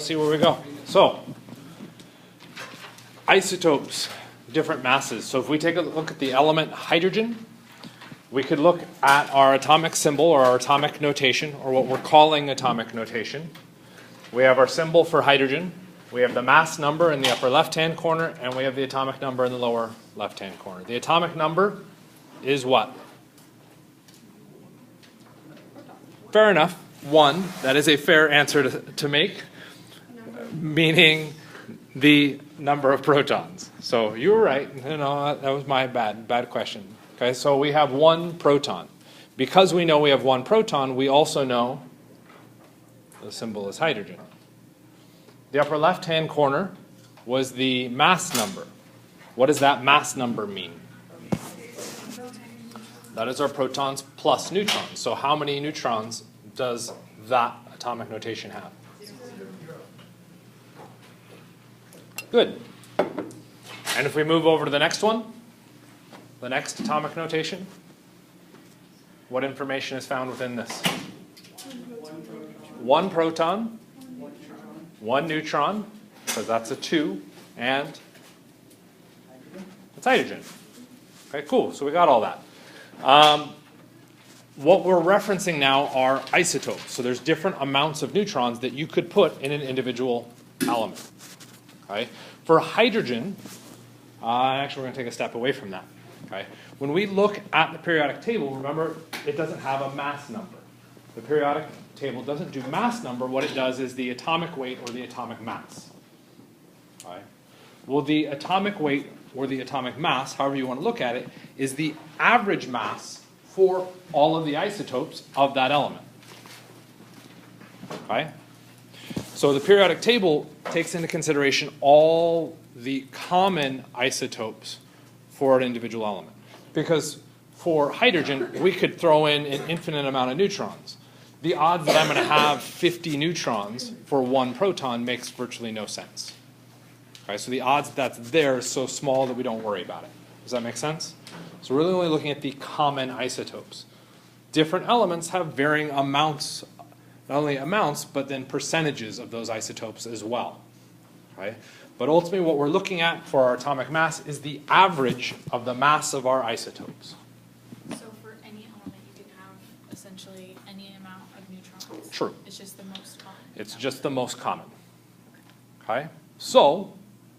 we'll see where we go. So, isotopes, different masses. So if we take a look at the element hydrogen, we could look at our atomic symbol or our atomic notation, or what we're calling atomic notation. We have our symbol for hydrogen. We have the mass number in the upper left-hand corner, and we have the atomic number in the lower left-hand corner. The atomic number is what? Fair enough. 1. That is a fair answer to make, meaning the number of protons. So you were right. That was my bad question. Okay, so we have 1 proton. Because we know we have 1 proton, we also know the symbol is hydrogen. The upper left-hand corner was the mass number. What does that mass number mean? That is our protons plus neutrons. So how many neutrons does that atomic notation have? Good. And if we move over to the next one, the next atomic notation, what information is found within this? 1 proton, 1 neutron, because that's a 2, and it's hydrogen. Okay, cool. So we got all that. What we're referencing now are isotopes. So there's different amounts of neutrons that you could put in an individual element. Okay? For hydrogen, actually we're going to take a step away from that. Okay? When we look at the periodic table, remember it doesn't have a mass number. The periodic table doesn't do mass number. What it does is the atomic weight or the atomic mass. Okay? Well, the atomic weight or the atomic mass, however you want to look at it, is the average mass for all of the isotopes of that element. Okay? So the periodic table takes into consideration all the common isotopes for an individual element. Because for hydrogen, we could throw in an infinite amount of neutrons. The odds that I'm going to have 50 neutrons for 1 proton makes virtually no sense. Okay, so the odds that's there is so small that we don't worry about it. Does that make sense? So we're really only looking at the common isotopes. Different elements have varying amounts, not only amounts, but then percentages of those isotopes as well. Okay? But ultimately what we're looking at for our atomic mass is the average of the mass of our isotopes. So for any element you can have essentially any amount of neutrons? True. It's just the most common? It's just the most common. Okay? So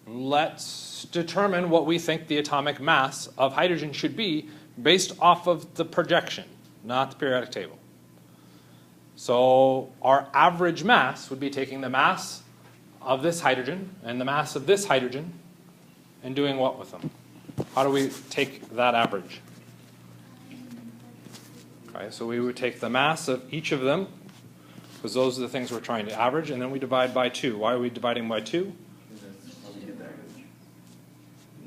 let's determine what we think the atomic mass of hydrogen should be based off of the projection, not the periodic table. So our average mass would be taking the mass of this hydrogen and the mass of this hydrogen and doing what with them? How do we take that average? Okay, so we would take the mass of each of them, because those are the things we're trying to average, and then we divide by 2. Why are we dividing by 2?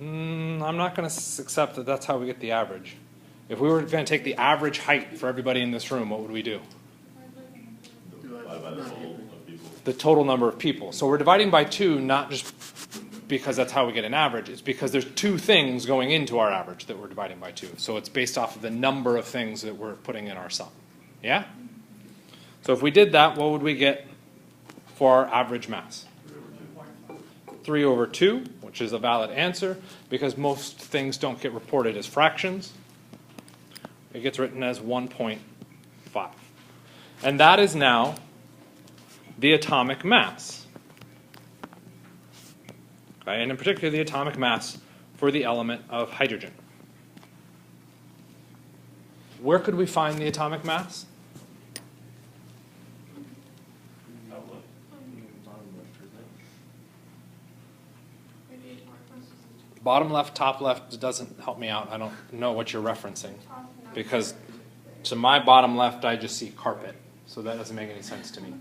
I'm not going to accept that that's how we get the average. If we were going to take the average height for everybody in this room, what would we do? The total number of people. So we're dividing by 2 not just because that's how we get an average. It's because there's 2 things going into our average that we're dividing by 2. So it's based off of the number of things that we're putting in our sum. Yeah? So if we did that, what would we get for our average mass? 3 over 2, which is a valid answer, because most things don't get reported as fractions. It gets written as 1.5. And that is now the atomic mass. Okay, and in particular, the atomic mass for the element of hydrogen. Where could we find the atomic mass? Bottom left, top left doesn't help me out. I don't know what you're referencing. Because to my bottom left, I just see carpet. So that doesn't make any sense to me.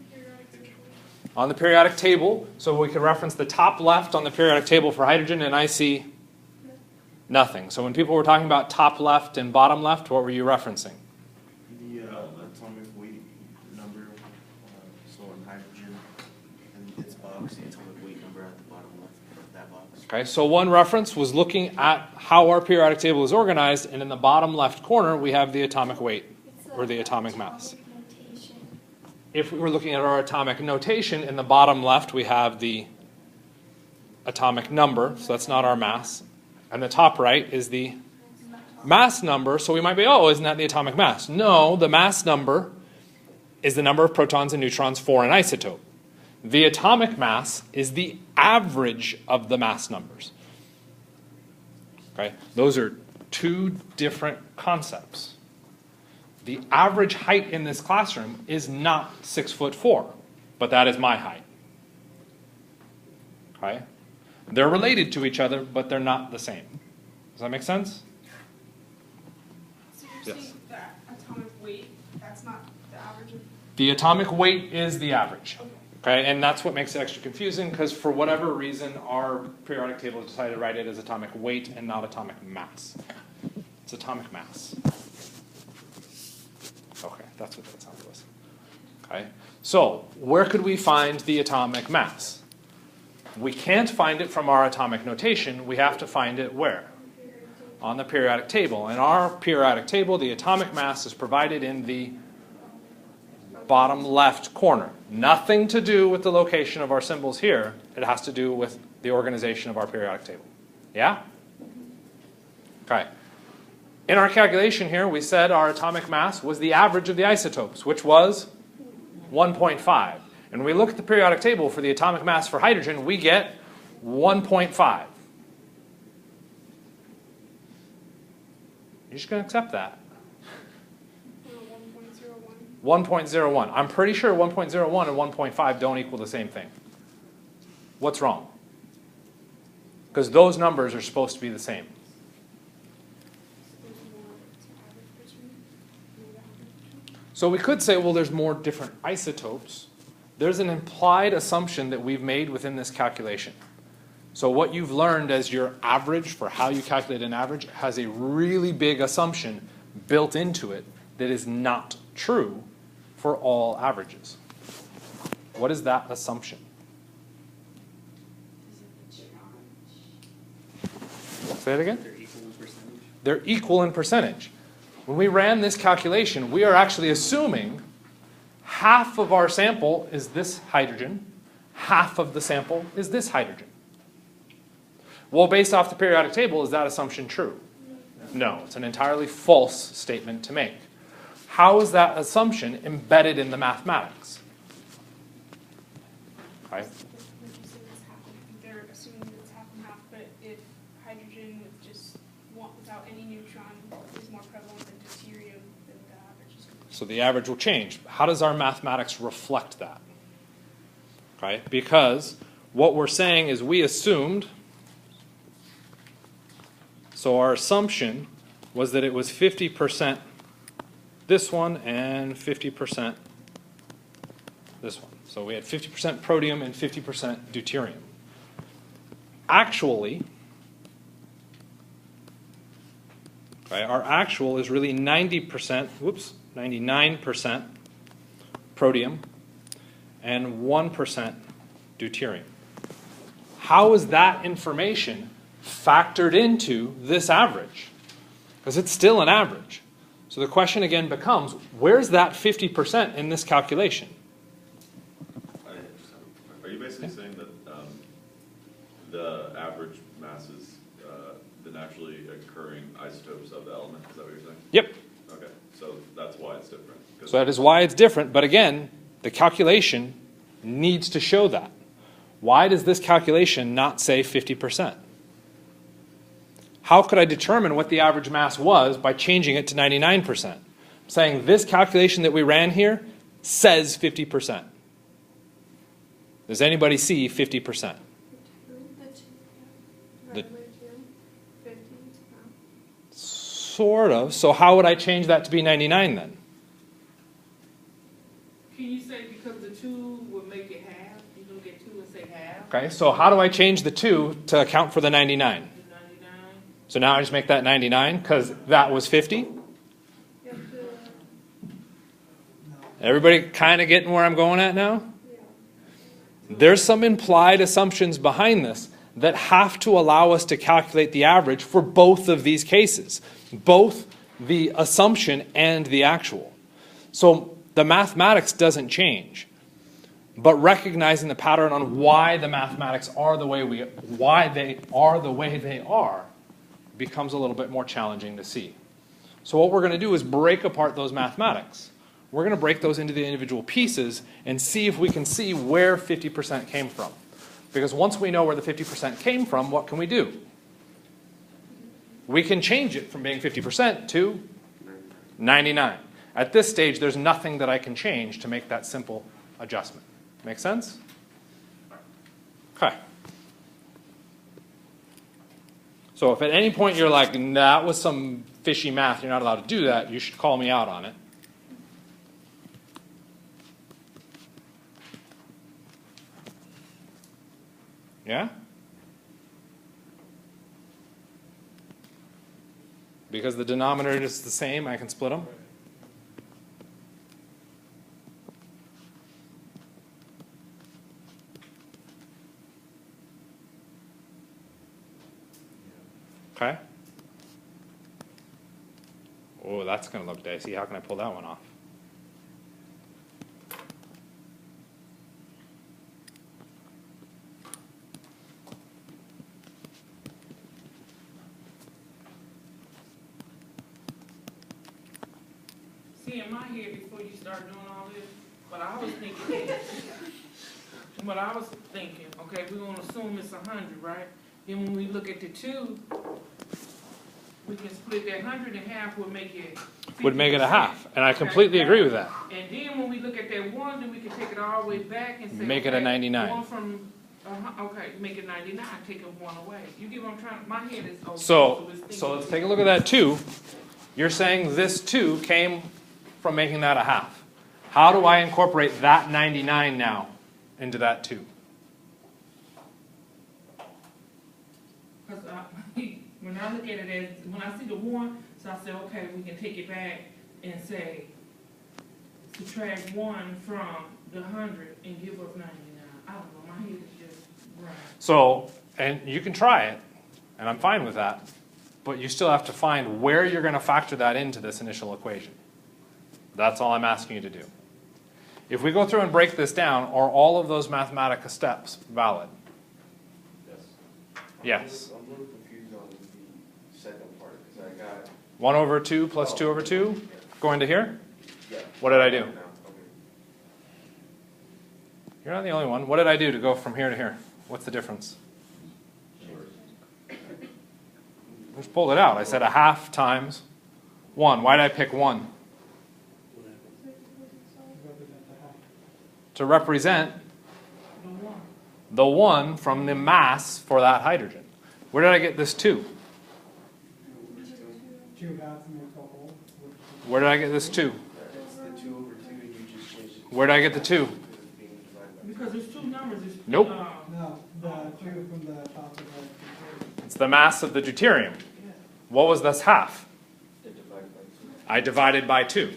On the periodic table, so we could reference the top left on the periodic table for hydrogen, and I see nothing. So when people were talking about top left and bottom left, what were you referencing? The atomic weight number, so in hydrogen, and its box, the atomic weight number at the bottom left of that box. Okay, so one reference was looking at how our periodic table is organized, and in the bottom left corner, we have the atomic weight, or the atomic mass. if we were looking at our atomic notation, in the bottom left we have the atomic number, so that's not our mass. And the top right is the mass number, so we might be, oh, isn't that the atomic mass? No, the mass number is the number of protons and neutrons for an isotope. The atomic mass is the average of the mass numbers. Okay? Those are two different concepts. The average height in this classroom is not 6'4", but that is my height. Okay? They're related to each other, but they're not the same. Does that make sense? So you're Yes. saying that atomic weight, that's not the average of... The atomic weight is the average. Okay. Okay, and that's what makes it extra confusing, because for whatever reason, our periodic table decided to write it as atomic weight and not atomic mass. It's atomic mass. Okay, that's what that sound was. Okay, so where could we find the atomic mass? We can't find it from our atomic notation. We have to find it where? On the periodic table. In our periodic table, the atomic mass is provided in the bottom left corner. Nothing to do with the location of our symbols here. It has to do with the organization of our periodic table. Yeah? Okay. In our calculation here, we said our atomic mass was the average of the isotopes, which was 1.5. And when we look at the periodic table for the atomic mass for hydrogen, we get 1.5. You're just going to accept that. 1.01. 1.01. I'm pretty sure 1.01 and 1.5 don't equal the same thing. What's wrong? Because those numbers are supposed to be the same. So we could say, well, there's more different isotopes. There's an implied assumption that we've made within this calculation. So what you've learned as your average for how you calculate an average has a really big assumption built into it that is not true for all averages. What is that assumption? Say it again? They're equal in percentage. They're equal in percentage. When we ran this calculation, we are actually assuming half of our sample is this hydrogen, half of the sample is this hydrogen. Well, based off the periodic table, is that assumption true? No, it's an entirely false statement to make. How is that assumption embedded in the mathematics? Okay. They're assuming it's half and half, but if hydrogen with just one, without any neutron is more prevalent than deuterium, then the average is... So the average will change. How does our mathematics reflect that? Okay, because what we're saying is we assumed, so our assumption was that it was 50% this one and 50% this one. So we had 50% protium and 50% deuterium. Actually, okay, our actual is really 99% protium and 1% deuterium. How is that information factored into this average? Because it's still an average. So the question again becomes, where's that 50% in this calculation? Are you basically saying that the average mass is the naturally occurring isotopes of the element? Is that what you're saying? Yep. Okay, so that's why it's different. So that is why it's different. But again, the calculation needs to show that. Why does this calculation not say 50%? How could I determine what the average mass was by changing it to 99%? I'm saying this calculation that we ran here says 50%. Does anybody see 50%? The- Sort of. So how would I change that to be 99 then? Can you say because the 2 would make it half? You don't get 2 and say half? Okay, so how do I change the 2 to account for the 99? The 99? So now I just make that 99 because that was 50? Everybody kind of getting where I'm going at now? There's some implied assumptions behind this that have to allow us to calculate the average for both of these cases, both the assumption and the actual. So the mathematics doesn't change. But recognizing the pattern on why the mathematics are the way they are becomes a little bit more challenging to see. So what we're going to do is break apart those mathematics. We're going to break those into the individual pieces and see if we can see where 50% came from. Because once we know where the 50% came from, what can we do? We can change it from being 50% to 99. At this stage, there's nothing that I can change to make that simple adjustment. Make sense? Okay. So if at any point you're like, nah, that was some fishy math, you're not allowed to do that, you should call me out on it. Yeah? Because the denominator is the same, I can split them. Okay. Oh, that's going to look dicey. How can I pull that one off? See, in my head, before you start doing all this, what I was thinking, okay, we're gonna assume it's 100, right? Then when we look at the 2, we can split that 100 in half, would make it 50%. Would make it a half, and I completely agree with that. And then when we look at that 1, then we can take it all the way back and say, Make it a 99. 1 from, okay, make it 99, take a 1 away. You get what I'm trying, my head is open. So it's thinking- let's take a look at that 2. You're saying this 2 came from making that a half. How do I incorporate that 99 now into that 2? Because when I look at it as, when I see the 1, so I say, okay, we can take it back and say, subtract 1 from the 100 and give us 99. I don't know, my head is just running. So, and you can try it, and I'm fine with that, but you still have to find where you're going to factor that into this initial equation. That's all I'm asking you to do. If we go through and break this down, are all of those mathematical steps valid? Yes. I'm a little confused on the second part, because I got... 1 over 2 plus 2 over 2, going to here? Yeah. What did I do? Okay. You're not the only one. What did I do to go from here to here? What's the difference? I just pulled it out. I said a half times 1. Why did I pick 1? To represent the 1 from the mass for that hydrogen. Where did I get this 2? Where did I get this 2? It's the 2 over 2, and you just changed it. Where did I get the 2? Because there's 2 numbers. Nope. No, the 2 from the top of the... It's the mass of the deuterium. What was this half? I divided by 2.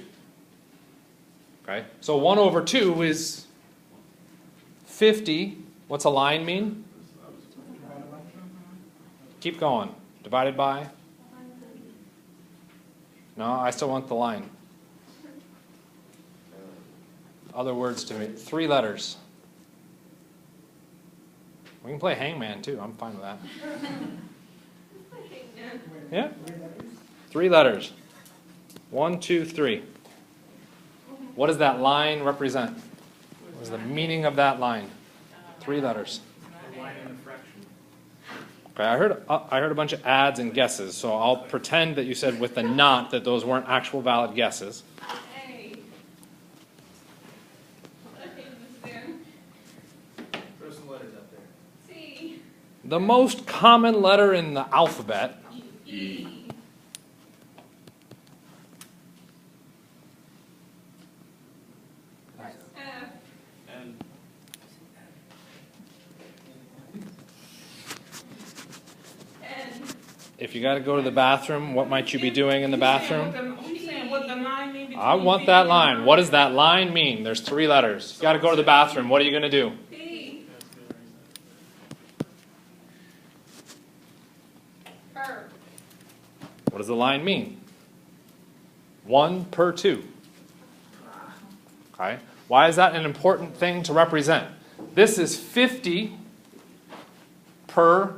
Okay, so 1 over 2 is 50. What's a line mean? Keep going. Divided by? No, I still want the line. Other words to me. 3 letters. We can play hangman too. I'm fine with that. Yeah. 3 letters. 1, 2, 3. What does that line represent? What is the meaning of that line? 3 letters. Okay, I heard a bunch of adds and guesses, so I'll pretend that you said with the not that those weren't actual valid guesses. Throw some letters up there. C. The most common letter in the alphabet. E. F. And N. If you got to go to the bathroom, what might you be doing in the bathroom? She's saying what the line mean between I want B that and line. I. What does that line mean? There's 3 letters. You got to go to the bathroom. What are you going to do? P. Per. What does the line mean? 1 per 2. Okay? Why is that an important thing to represent? This is 50 per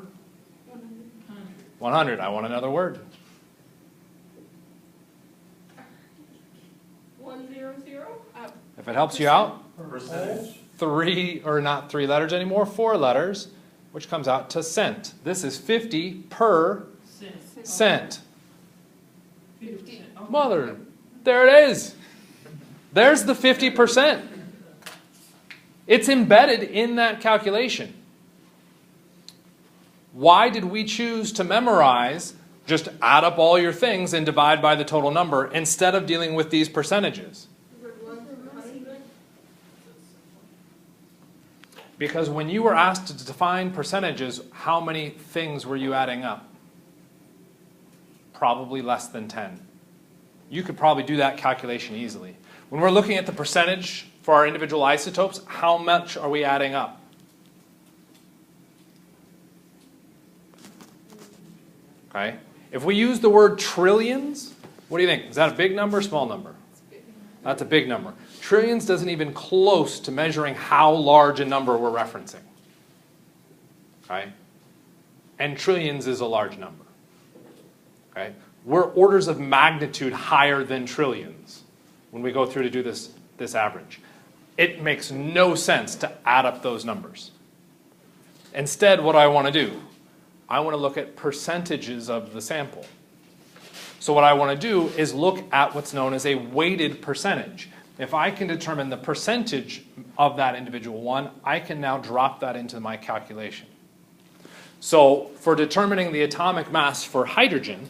100. I want another word. 100. If it helps you out, Percentage. 3, or not 3 letters anymore, 4 letters, which comes out to cent. This is 50 per cent. 50%. Okay. Mother, there it is. There's the 50%. It's embedded in that calculation. Why did we choose to memorize, just add up all your things and divide by the total number, instead of dealing with these percentages? Because when you were asked to define percentages, how many things were you adding up? Probably less than 10. You could probably do that calculation easily. When we're looking at the percentage for our individual isotopes, how much are we adding up? Okay. If we use the word trillions, what do you think? Is that a big number or small number? That's a big number. Trillions doesn't even close to measuring how large a number we're referencing. Okay? And trillions is a large number. Okay? We're orders of magnitude higher than trillions when we go through to do this average. It makes no sense to add up those numbers. Instead, what I want to do, I want to look at percentages of the sample. So what I want to do is look at what's known as a weighted percentage. If I can determine the percentage of that individual one, I can now drop that into my calculation. So for determining the atomic mass for hydrogen,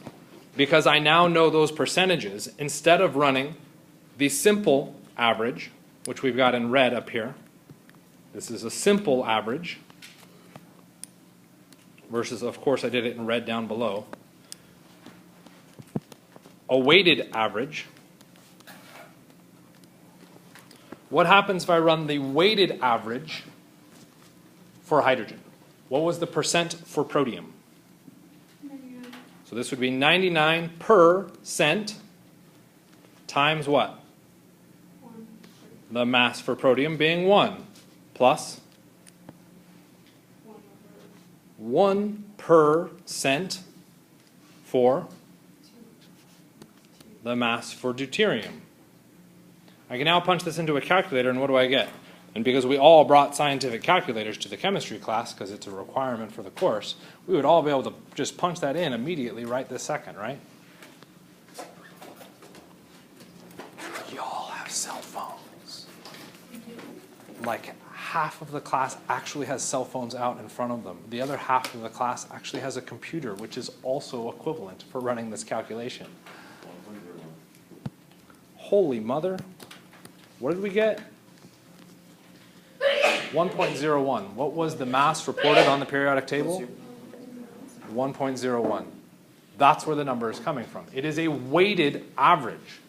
because I now know those percentages, instead of running the simple average, which we've got in red up here, this is a simple average, versus, of course, I did it in red down below. A weighted average. What happens if I run the weighted average for hydrogen? What was the percent for protium? 99. So this would be 99% times what? 1. The mass for protium being 1 plus 1 1% for the mass for deuterium. I can now punch this into a calculator, and what do I get? And because we all brought scientific calculators to the chemistry class, because it's a requirement for the course, we would all be able to just punch that in immediately right this second, right? Y'all have cell phones. Like half of the class actually has cell phones out in front of them. The other half of the class actually has a computer, which is also equivalent for running this calculation. Holy mother. What did we get? 1.01. What was the mass reported on the periodic table? 1.01. That's where the number is coming from. It is a weighted average.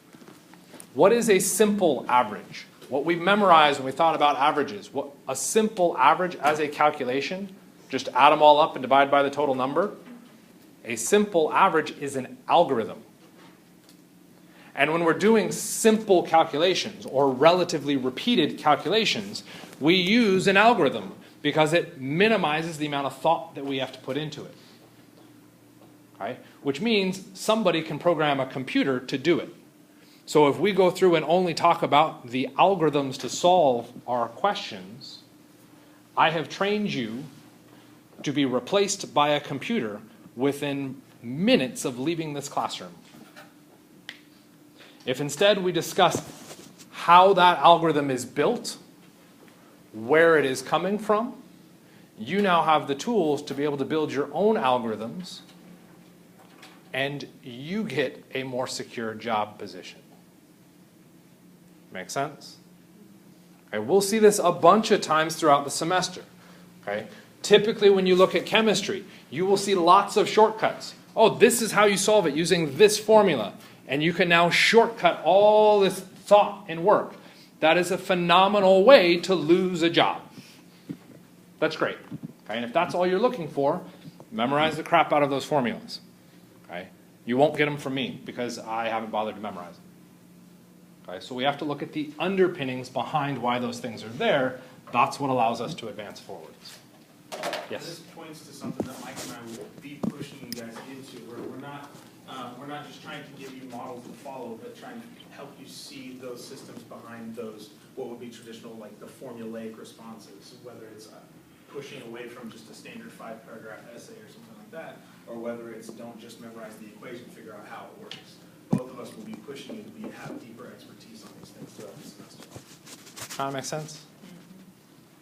What is a simple average? What we memorized when we thought about averages. What a simple average as a calculation, just add them all up and divide by the total number. A simple average is an algorithm. And when we're doing simple calculations or relatively repeated calculations, we use an algorithm because it minimizes the amount of thought that we have to put into it. Okay? Which means somebody can program a computer to do it. So if we go through and only talk about the algorithms to solve our questions, I have trained you to be replaced by a computer within minutes of leaving this classroom. If instead we discuss how that algorithm is built, where it is coming from, you now have the tools to be able to build your own algorithms, and you get a more secure job position. Make sense? Okay, we'll see this a bunch of times throughout the semester. Okay? Typically when you look at chemistry, you will see lots of shortcuts. Oh, this is how you solve it using this formula. And you can now shortcut all this thought and work. That is a phenomenal way to lose a job. That's great. Okay? And if that's all you're looking for, memorize the crap out of those formulas. Okay? You won't get them from me because I haven't bothered to memorize them. Okay, so we have to look at the underpinnings behind why those things are there. That's what allows us to advance forwards. Yes? This points to something that Mike and I will be pushing you guys into, where we're not just trying to give you models to follow, but trying to help you see those systems behind those, what would be traditional, like the formulaic responses, whether it's pushing away from just a standard 5-paragraph essay or something like that, or whether it's don't just memorize the equation, figure out how it works. Both of us will be pushing you to have deeper expertise on these things throughout the semester. Kind of makes sense?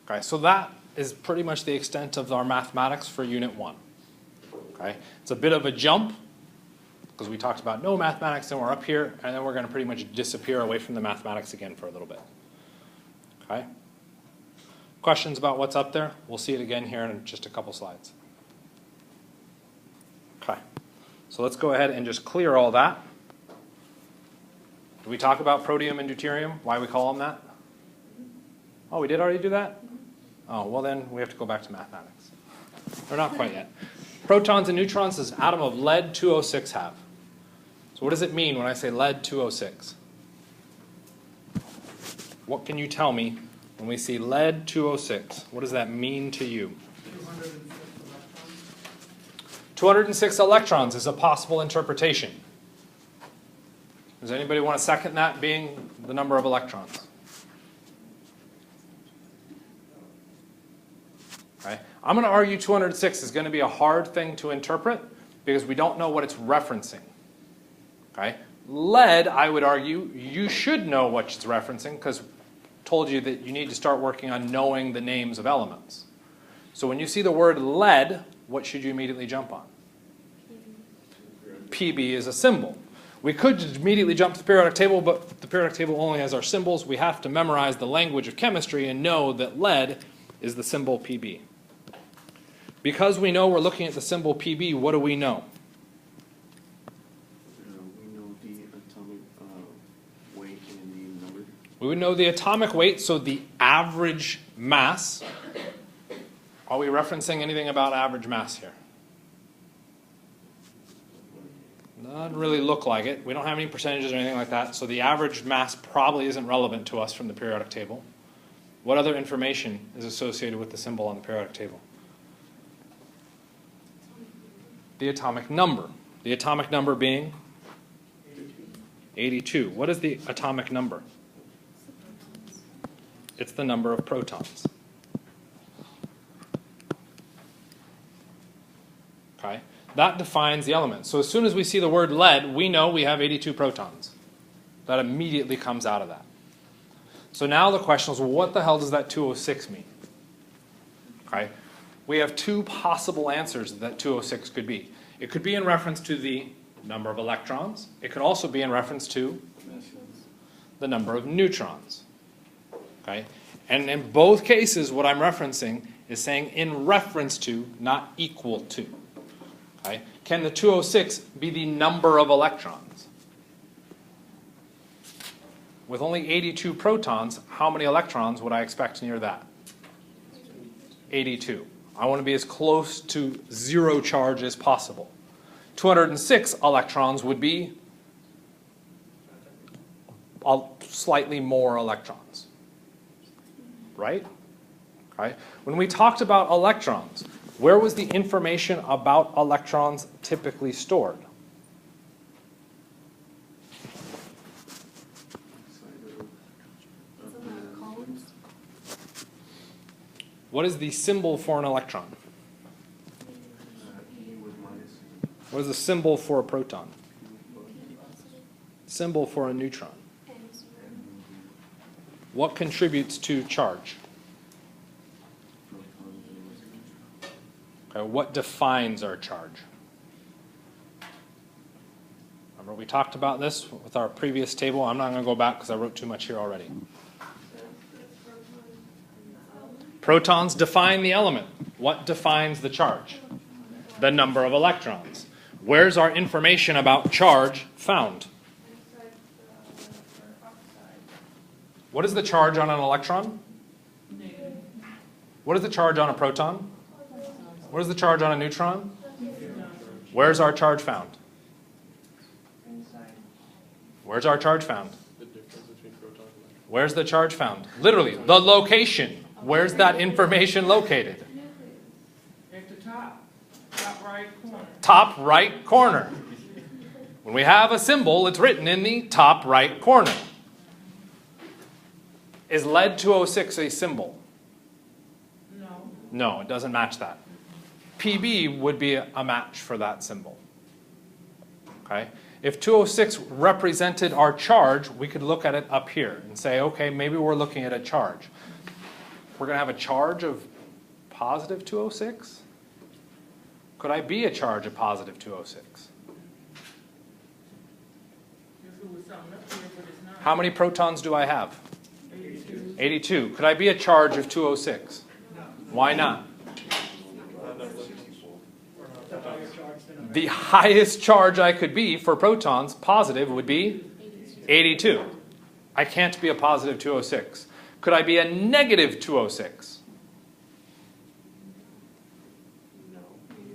Okay, so that is pretty much the extent of our mathematics for Unit 1. Okay, it's a bit of a jump, because we talked about no mathematics, and we're up here, and then we're going to pretty much disappear away from the mathematics again for a little bit. Okay? Questions about what's up there? We'll see it again here in just a couple slides. Okay, so let's go ahead and just clear all that. Did we talk about protium and deuterium, why we call them that? Oh, we did already do that? Oh, well then we have to go back to mathematics. Or not quite yet. Protons and neutrons does an atom of lead-206 have? So what does it mean when I say lead-206? What can you tell me when we see lead-206? What does that mean to you? 206 electrons is a possible interpretation. Does anybody want to second that being the number of electrons? Okay. I'm going to argue 206 is going to be a hard thing to interpret because we don't know what it's referencing. Okay. Lead, I would argue, you should know what it's referencing because I told you that you need to start working on knowing the names of elements. So when you see the word lead, what should you immediately jump on? PB is a symbol. We could just immediately jump to the periodic table, but the periodic table only has our symbols. We have to memorize the language of chemistry and know that lead is the symbol PB. Because we know we're looking at the symbol PB, what do we know? We know the atomic weight and the number. We would know the atomic weight, so the average mass. Are we referencing anything about average mass here? Doesn't really look like it. We don't have any percentages or anything like that, so the average mass probably isn't relevant to us from the periodic table. What other information is associated with the symbol on the periodic table? The atomic number. The atomic number being? 82. What is the atomic number? It's the number of protons. Okay? That defines the element. So as soon as we see the word lead, we know we have 82 protons. That immediately comes out of that. So now the question is, well, what the hell does that 206 mean? Okay? We have two possible answers that 206 could be. It could be in reference to the number of electrons. It could also be in reference to the number of neutrons. Okay? And in both cases, what I'm referencing is saying in reference to, not equal to. Okay? Can the 206 be the number of electrons? With only 82 protons, how many electrons would I expect near that? 82. I want to be as close to zero charge as possible. 206 electrons would be slightly more electrons. Right? Okay. When we talked about electrons, where was the information about electrons typically stored? What is the symbol for an electron? What is the symbol for a proton? Symbol for a neutron. What contributes to charge? Okay, what defines our charge? Remember we talked about this with our previous table. I'm not going to go back because I wrote too much here already. Protons define the element. What defines the charge? The number of electrons. Where's our information about charge found? What is the charge on an electron? What is the charge on a proton? What is the charge on a neutron? Where's our charge found? Where's our charge found? Where's the charge found? Literally, the location. Where's that information located? At the top right corner. Top right corner. When we have a symbol, it's written in the top right corner. Is lead 206 a symbol? No. No, it doesn't match that. PB would be a match for that symbol. Okay? If 206 represented our charge, we could look at it up here and say, okay, maybe we're looking at a charge. We're going to have a charge of positive 206? Could I be a charge of positive 206? If it was something up here, but it's not. How many protons do I have? 82. 82. Could I be a charge of 206? Why not? The highest charge I could be for protons, positive, would be 82. I can't be a positive 206. Could I be a negative 206? No.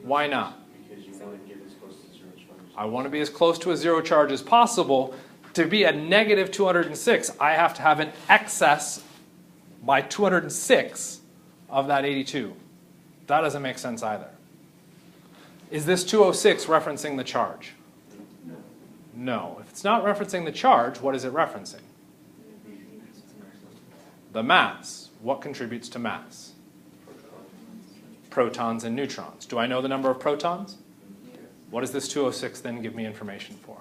Why not? Because you want to get as close to zero charge. I want to be as close to a zero charge as possible. To be a negative 206, I have to have an excess by 206 of that 82. That doesn't make sense either. Is this 206 referencing the charge? No. If it's not referencing the charge, what is it referencing? The mass. What contributes to mass? Protons and neutrons. Do I know the number of protons? What does this 206 then give me information for?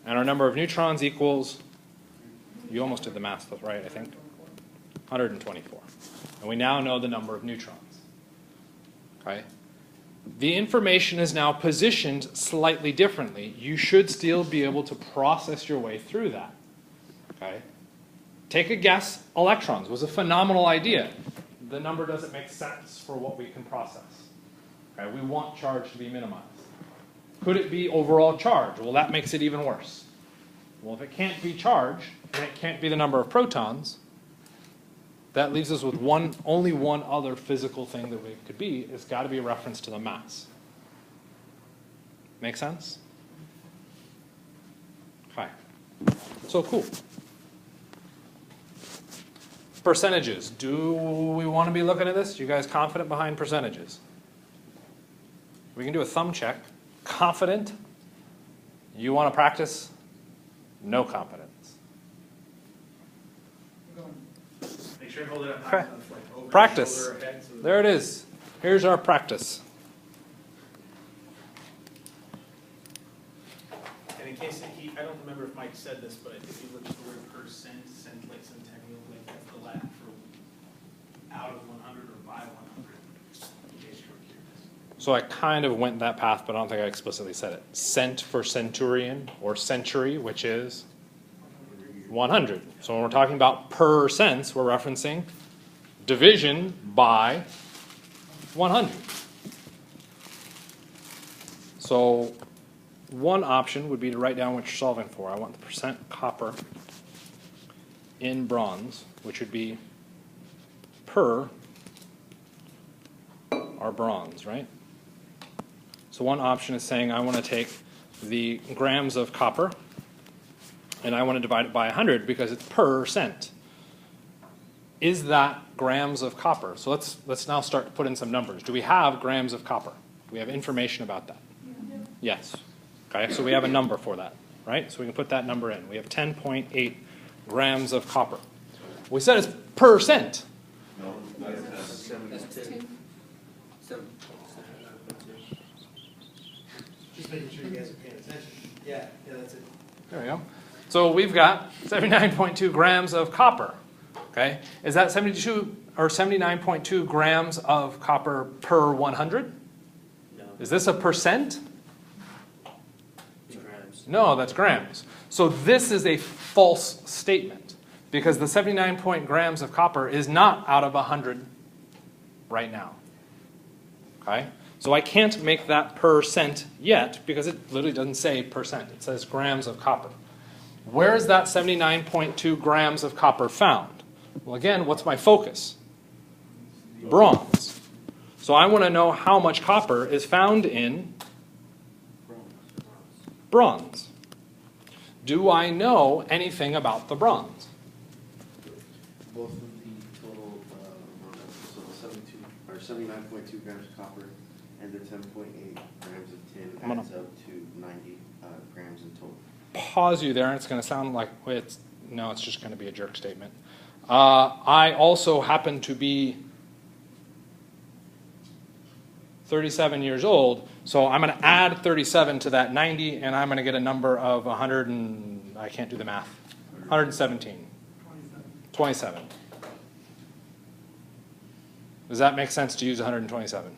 And our number of neutrons equals, you almost did the math right, I think, 124. And we now know the number of neutrons. Okay? The information is now positioned slightly differently. You should still be able to process your way through that. Okay? Take a guess, electrons was a phenomenal idea. The number doesn't make sense for what we can process. Okay? We want charge to be minimized. Could it be overall charge? Well, that makes it even worse. Well, if it can't be charge, and it can't be the number of protons, that leaves us with only one other physical thing that it could be. It's got to be a reference to the mass. Make sense? Okay. So cool. Percentages. Do we want to be looking at this? You guys confident behind percentages? We can do a thumb check. Confident? You want to practice? No confidence. Make sure you hold it up Okay. high enough, like over your Practice. shoulder or head, so that- There it is. Here's our practice. And in case I don't remember if Mike said this, but if you look at the word percent, cent, like centennial, like that's the Latin for out of 100 or by 100, in case you were curious. So I kind of went that path, but I don't think I explicitly said it. Cent for centurion or century, which is 100. So when we're talking about per cents, we're referencing division by 100. So one option would be to write down what you're solving for. I want the percent copper in bronze, which would be per our bronze, right? So one option is saying I want to take the grams of copper and I want to divide it by 100 because it's per cent. Is that grams of copper? So let's now start to put in some numbers. Do we have grams of copper? Do we have information about that? Yes. Okay, so we have a number for that, right? So we can put that number in. We have 10.8 grams of copper. We said it's per cent. Just making sure you guys are paying attention. Yeah, that's it. There we go. So we've got 79.2 grams of copper. Okay, is that 72 or 79.2 grams of copper per 100? No. Is this a percent? It's grams. No, that's grams. So this is a false statement because the 79 grams of copper is not out of 100 right now. Okay, so I can't make that percent yet because it literally doesn't say percent. It says grams of copper. Where is that 79.2 grams of copper found? Well, again, what's my focus? Bronze. So I want to know how much copper is found in bronze. Do I know anything about the bronze? Both of the total, so the 72, or 79.2 grams of copper and the 10.8 grams of tin I'm gonna- adds up to 90 grams in total. Pause you there, and it's going to sound like it's just going to be a jerk statement. I also happen to be 37 years old, so I'm going to add 37 to that 90, and I'm going to get a number of 100 and, I can't do the math, 117. 27. Does that make sense to use 127?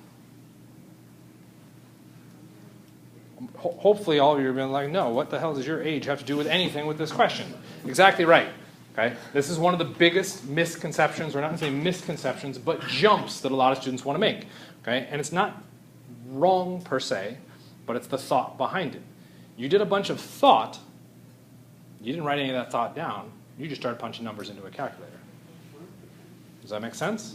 Hopefully all of you are being like, no, what the hell does your age have to do with anything with this question? Exactly right. Okay? This is one of the biggest misconceptions, or not necessarily misconceptions, but jumps that a lot of students want to make. Okay? And it's not wrong per se, but it's the thought behind it. You did a bunch of thought. You didn't write any of that thought down. You just started punching numbers into a calculator. Does that make sense?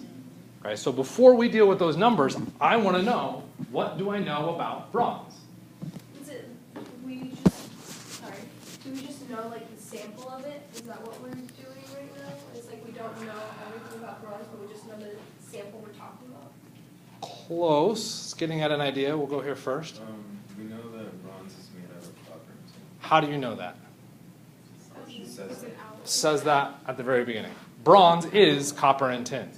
Okay, so before we deal with those numbers, I want to know, what do I know about bronze? Do we just know like the sample of it? Is that what we're doing right now? It's like we don't know everything about bronze, but we just know the sample we're talking about. Close. It's getting at an idea. We'll go here first. We know that bronze is made out of copper and tin. How do you know that? It says It says that at the very beginning. Bronze is copper and tin.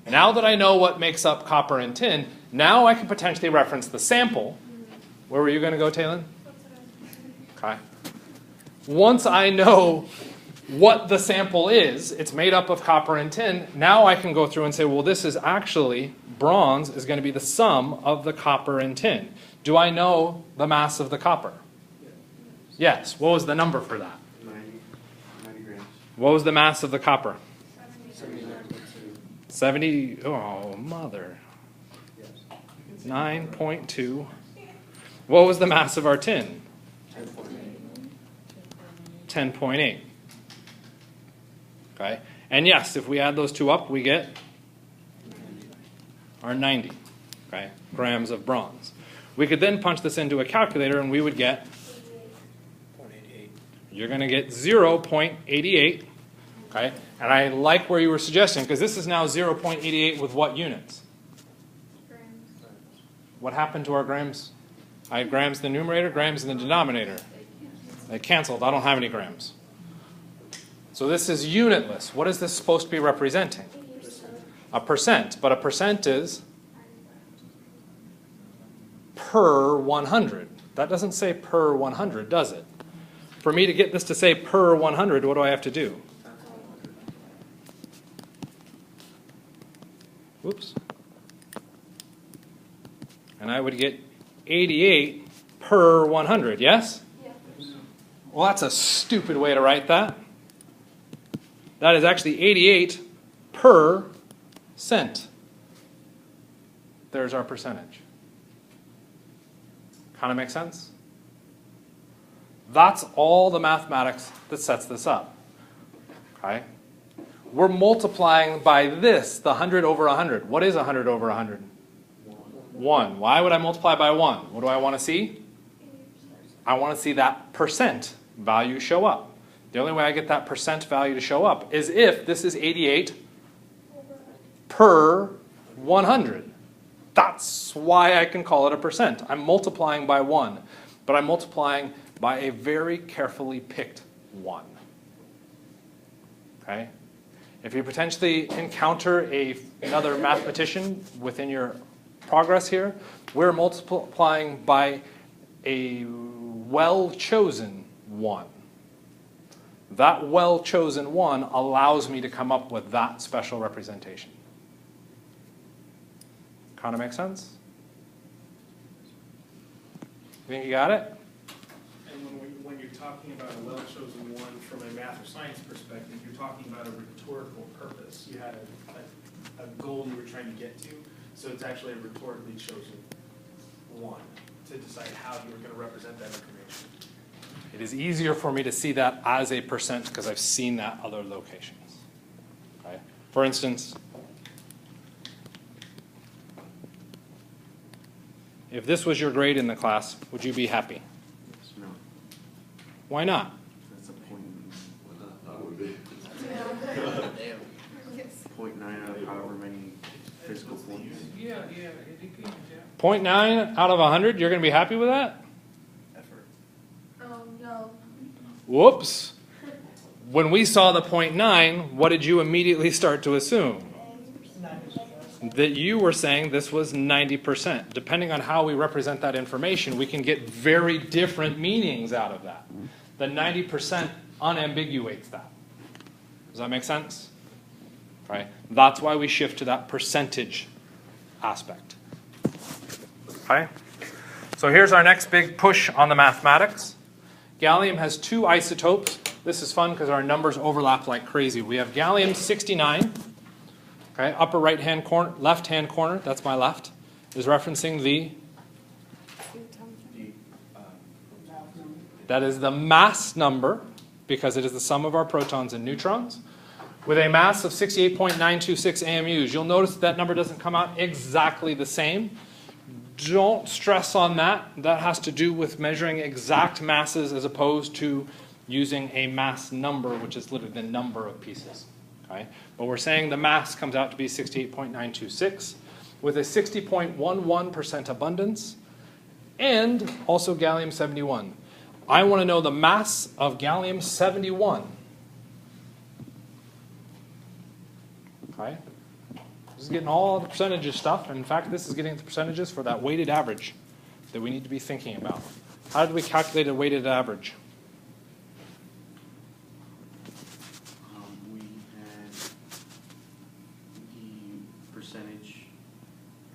Now that I know what makes up copper and tin, now I can potentially reference the sample. Where were you going to go, Talon? Okay. Once I know what the sample is, it's made up of copper and tin, now I can go through and say, well, this is actually, bronze is going to be the sum of the copper and tin. Do I know the mass of the copper? Yes. What was the number for that? 90 grams. What was the mass of the copper? 79.2. 70, oh, mother. 9.2. What was the mass of our tin? 10.8. Okay? And yes, if we add those two up, we get our 90, okay, grams of bronze. We could then punch this into a calculator and we would get, you're going to get 0.88, okay? And I like where you were suggesting, because this is now 0.88 with what units? Grams. What happened to our grams? I had grams in the numerator, grams in the denominator. They canceled. I don't have any grams. So this is unitless. What is this supposed to be representing? A percent. But a percent is per 100. That doesn't say per 100, does it? For me to get this to say per 100, what do I have to do? Whoops. And I would get 88 per 100, yes? Well, that's a stupid way to write that. That is actually 88 per cent. There's our percentage. Kind of make sense? That's all the mathematics that sets this up. Okay? We're multiplying by this, the 100 over 100. What is 100 over 100? 1. Why would I multiply by 1? What do I want to see? I want to see that percent value show up. The only way I get that percent value to show up is if this is 88 per 100. That's why I can call it a percent. I'm multiplying by 1, but I'm multiplying by a very carefully picked 1. Okay? If you potentially encounter another mathematician within your progress here, we're multiplying by a well-chosen 1. That well-chosen 1 allows me to come up with that special representation. Kind of make sense? You think you got it? And when you're talking about a well-chosen one from a math or science perspective, you're talking about a rhetorical purpose. You had a goal you were trying to get to, so it's actually a rhetorically chosen one to decide how you were going to represent that information. It is easier for me to see that as a percent because I've seen that other locations. Okay? For instance, if this was your grade in the class, would you be happy? Yes, no, Why not? that's a point, I would be. .9 out of however many physical points. Yeah, it depends, yeah. 0.9 out of 100, you're going to be happy with that? Effort. No. Whoops. When we saw the 0.9, what did you immediately start to assume? That you were saying this was 90%. Depending on how we represent that information, we can get very different meanings out of that. The 90% unambiguates that. Does that make sense? Right? That's why we shift to that percentage aspect. Okay? So here's our next big push on the mathematics. Gallium has 2 isotopes. This is fun because our numbers overlap like crazy. We have gallium 69. Okay, upper right-hand corner, left-hand corner, that's my left, is referencing that is the mass number, because it is the sum of our protons and neutrons, with a mass of 68.926 AMUs. You'll notice that number doesn't come out exactly the same. Don't stress on that. That has to do with measuring exact masses as opposed to using a mass number, which is literally the number of pieces. Okay? But we're saying the mass comes out to be 68.926 with a 60.11% abundance and also gallium-71. I want to know the mass of gallium-71. Okay? This is getting all the percentages stuff. In fact, this is getting the percentages for that weighted average that we need to be thinking about. How did we calculate a weighted average? We had the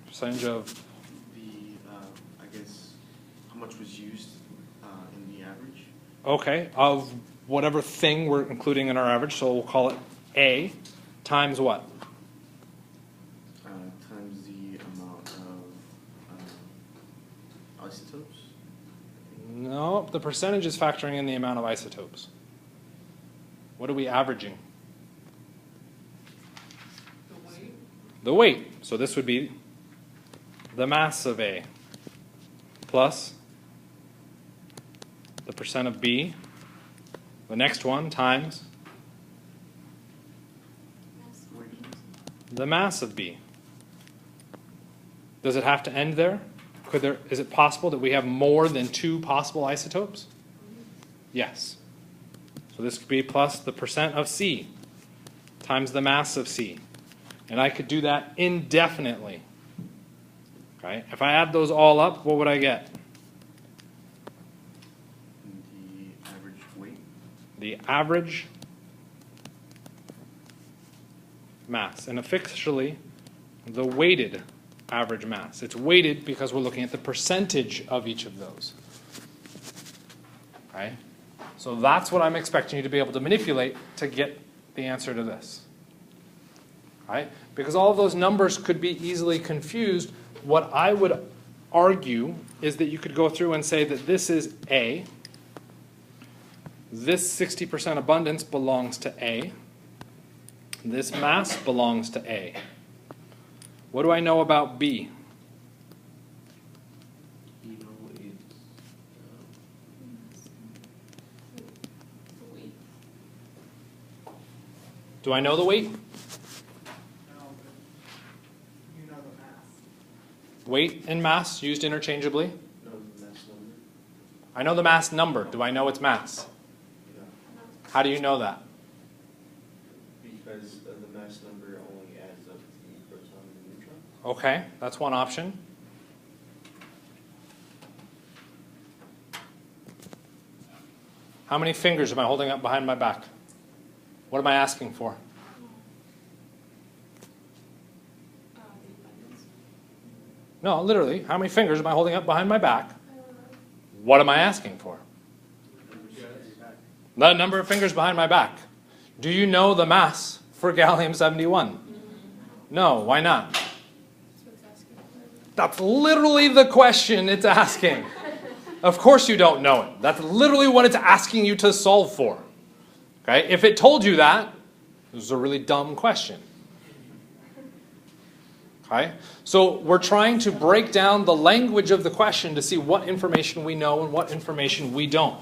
Percentage of the, I guess, how much was used in the average. okay, of whatever thing we're including in our average, so we'll call it A, times what? Times the amount of isotopes. No, the percentage is factoring in the amount of isotopes. What are we averaging? The weight. The weight. So this would be the mass of A plus the percent of B, the next one times the mass of B. Does it have to end there? Is it possible that we have more than 2 possible isotopes? Yes. So this could be plus the percent of C times the mass of C. And I could do that indefinitely. Okay? If I add those all up, what would I get? The average weight. The average mass. And officially, the weighted average mass. It's weighted because we're looking at the percentage of each of those. Okay? So that's what I'm expecting you to be able to manipulate to get the answer to this. Right? Because all of those numbers could be easily confused. What I would argue is that you could go through and say that this is A. This 60% abundance belongs to A. This mass belongs to A. What do I know about B? You know, it's Do I know the weight? No, but you know the math. Weight and mass used interchangeably. no mass number. I know the mass number. Do I know its mass? Yeah. How do you know that? Because the mass number only adds up the proton and neutron. Okay, that's one option. How many fingers am I holding up behind my back? What am I asking for? The abundance. No, literally, how many fingers am I holding up behind my back? What am I asking for? The number of fingers behind my back. Do you know the mass for gallium-71? No, why not? That's what it's asking for. That's literally the question it's asking. Of course you don't know it. That's literally what it's asking you to solve for. Okay? If it told you that, this is a really dumb question. Okay? So we're trying to break down the language of the question to see what information we know and what information we don't.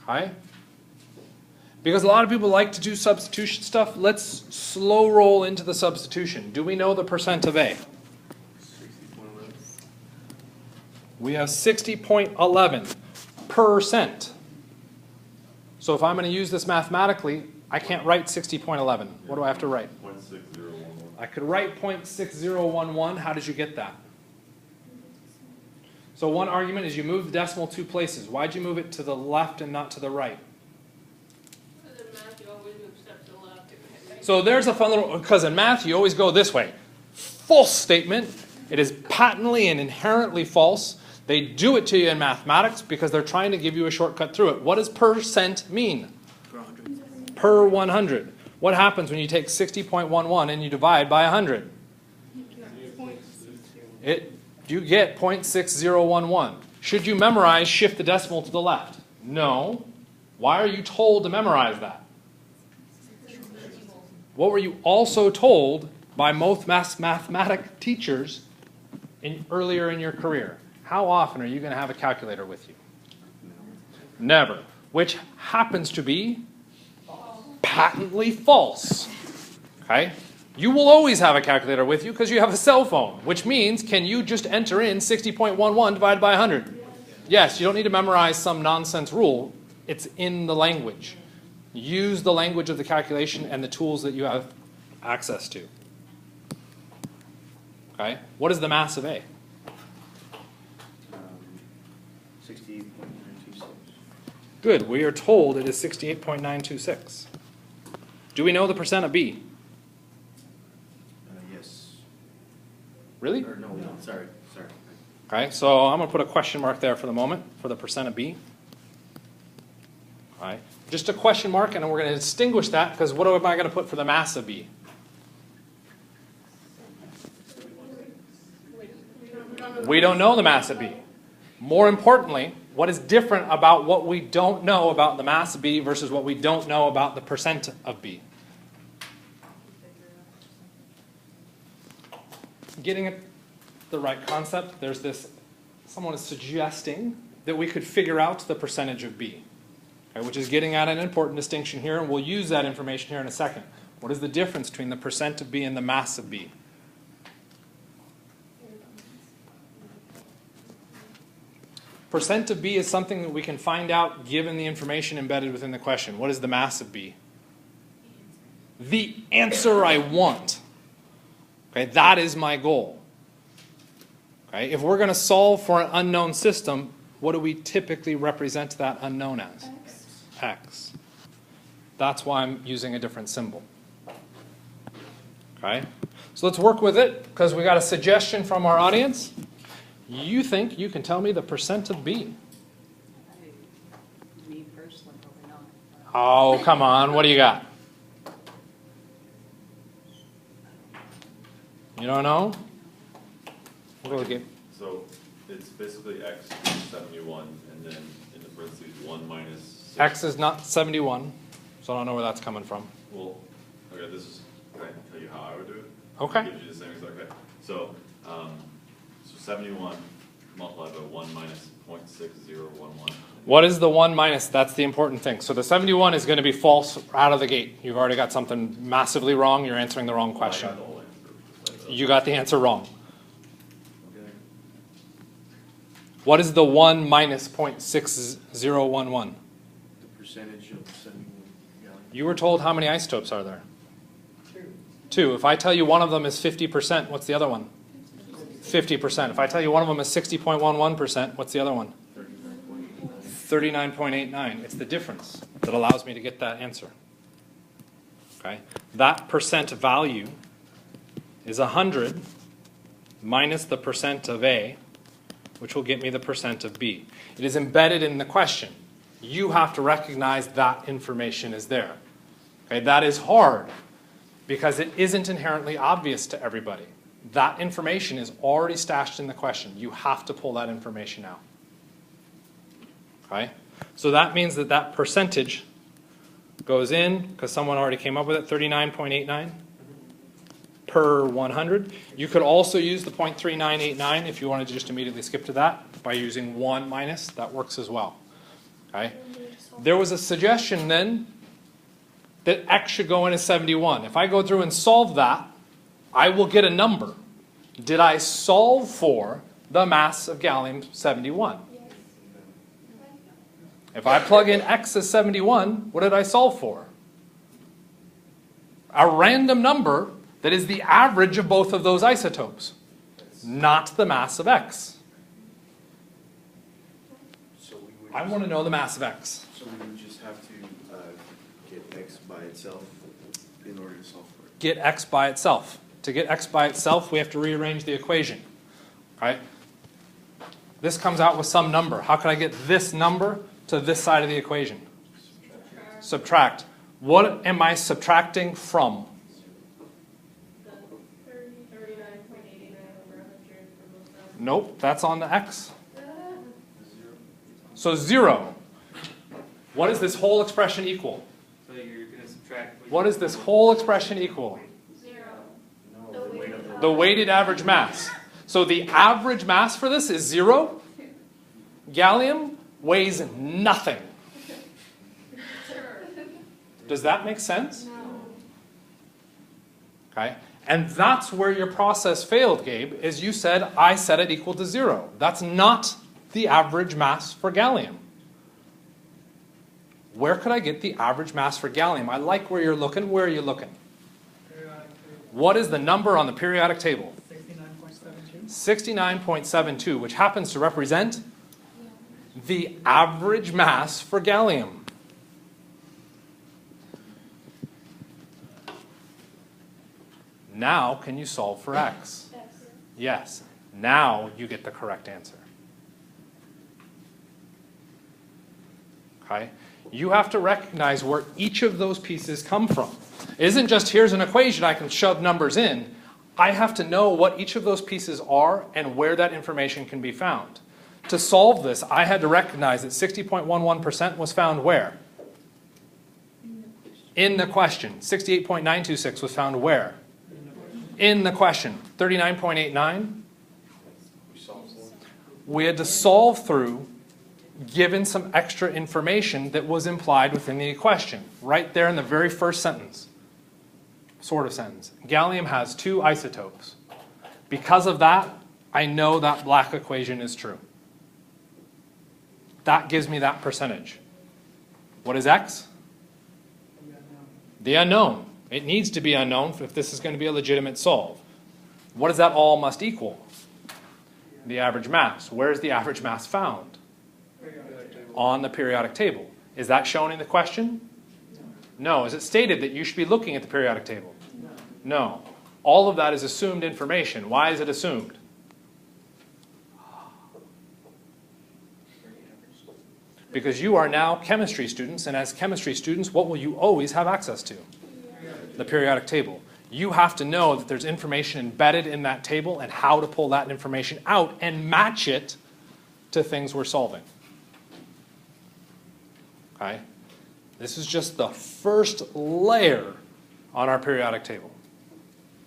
Okay? Because a lot of people like to do substitution stuff. Let's slow roll into the substitution. Do we know the percent of A? 60.11. We have 60.11%. So if I'm going to use this mathematically, I can't write 60.11. What do I have to write? 0.6011. I could write 0.6011. How did you get that? So one argument is you move the decimal 2 places. Why'd you move it to the left and not to the right? So there's a fun little, because in math you always go this way. False statement. It is patently and inherently false. They do it to you in mathematics because they're trying to give you a shortcut through it. What does percent mean? Per 100. What happens when you take 60.11 and you divide by 100? You get 0.6011. Should you memorize shift the decimal to the left? No. Why are you told to memorize that? What were you also told by most mathematic teachers earlier in your career? How often are you going to have a calculator with you? Never. Which happens to be patently false. Okay? You will always have a calculator with you because you have a cell phone, which means can you just enter in 60.11 divided by 100? Yes, you don't need to memorize some nonsense rule. It's in the language. Use the language of the calculation and the tools that you have access to. Okay? What is the mass of A? 68.926. Good. We are told it is 68.926. Do we know the percent of B? Yes. Really? Or no, sorry. Okay, so I'm going to put a question mark there for the moment for the percent of B. All right. Just a question mark, and we're going to distinguish that because what am I going to put for the mass of B? We don't know the mass of B. More importantly, what is different about what we don't know about the mass of B versus what we don't know about the percent of B? Getting at the right concept, there's this, someone is suggesting that we could figure out the percentage of B, okay, which is getting at an important distinction here, and we'll use that information here in a second. What is the difference between the percent of B and the mass of B? Percent of B is something that we can find out given the information embedded within the question. What is the mass of B? The answer I want. Okay, that is my goal. Okay, if we're going to solve for an unknown system, what do we typically represent that unknown as? X. That's why I'm using a different symbol. Okay, so let's work with it because we got a suggestion from our audience. You think you can tell me the percent of B? Me personally, probably not. Oh, come on. What do you got? You don't know? We'll look at. So it's basically X is 71, and then in the parentheses 1 minus 6. X is not 71, so I don't know where that's coming from. Well, okay, this is, can I tell you how I would do it? Okay. Gives you the same exact, okay. So 71 multiplied by 1 minus 0.6011. What is the 1 minus? That's the important thing. So the 71 is going to be false out of the gate. You've already got something massively wrong. You're answering the wrong question. I got the whole answer. You got the answer wrong. What is the 1 minus 0.6011? The percentage of 71 gallons. You were told how many isotopes are there? 2. If I tell you one of them is 50%, what's the other one? 50%. If I tell you one of them is 60.11%, what's the other one? 39.89. It's the difference that allows me to get that answer. Okay? That percent value is 100 minus the percent of A, which will get me the percent of B. It is embedded in the question. You have to recognize that information is there. Okay? That is hard because it isn't inherently obvious to everybody. That information is already stashed in the question. You have to pull that information out. Okay? So that means that that percentage goes in, because someone already came up with it, 39.89. per 100. You could also use the 0.3989 if you wanted to just immediately skip to that by using 1 minus. That works as well. Okay? There was a suggestion then that X should go in as 71. If I go through and solve that, I will get a number. Did I solve for the mass of gallium 71? If I plug in X as 71, what did I solve for? A random number that is the average of both of those isotopes, not the mass of X. So we would I want to know the mass of X. So we would just have to get X by itself in order to solve for it. Get X by itself. To get X by itself, we have to rearrange the equation. Right? This comes out with some number. How can I get this number to this side of the equation? Subtract. What am I subtracting from? 39.89 over 100 for most of them. Nope, that's on the X. So 0. What does this whole expression equal? So you're gonna subtract. What does this whole expression equal? 0. No, the weight of the The weighted average mass. So the average mass for this is 0. Gallium weighs nothing. Does that make sense? No. Okay. And that's where your process failed, Gabe, is you said, I set it equal to 0. That's not the average mass for gallium. Where could I get the average mass for gallium? I like where you're looking. Where are you looking? Periodic table, What is the number on the periodic table? 69.72. 69.72, which happens to represent the average mass for gallium. Now, can you solve for X? Yes. Now you get the correct answer. Okay? You have to recognize where each of those pieces come from. It isn't just here's an equation I can shove numbers in. I have to know what each of those pieces are and where that information can be found. To solve this, I had to recognize that 60.11% was found where? In the question. 68.926 was found where? In the question. 39.89? we solved for. We had to solve through given some extra information that was implied within the question. Right there in the very first sentence. Sort of sentence. Gallium has 2 isotopes. Because of that, I know that black equation is true. That gives me that percentage. What is X? The unknown. It needs to be unknown if this is going to be a legitimate solve. What does that all must equal? The average mass. Where is the average mass found? On the periodic table. Is that shown in the question? No. Is it stated that you should be looking at the periodic table? No. All of that is assumed information. Why is it assumed? Because you are now chemistry students, and as chemistry students, what will you always have access to? The periodic table. You have to know that there's information embedded in that table and how to pull that information out and match it to things we're solving. Okay? This is just the first layer on our periodic table.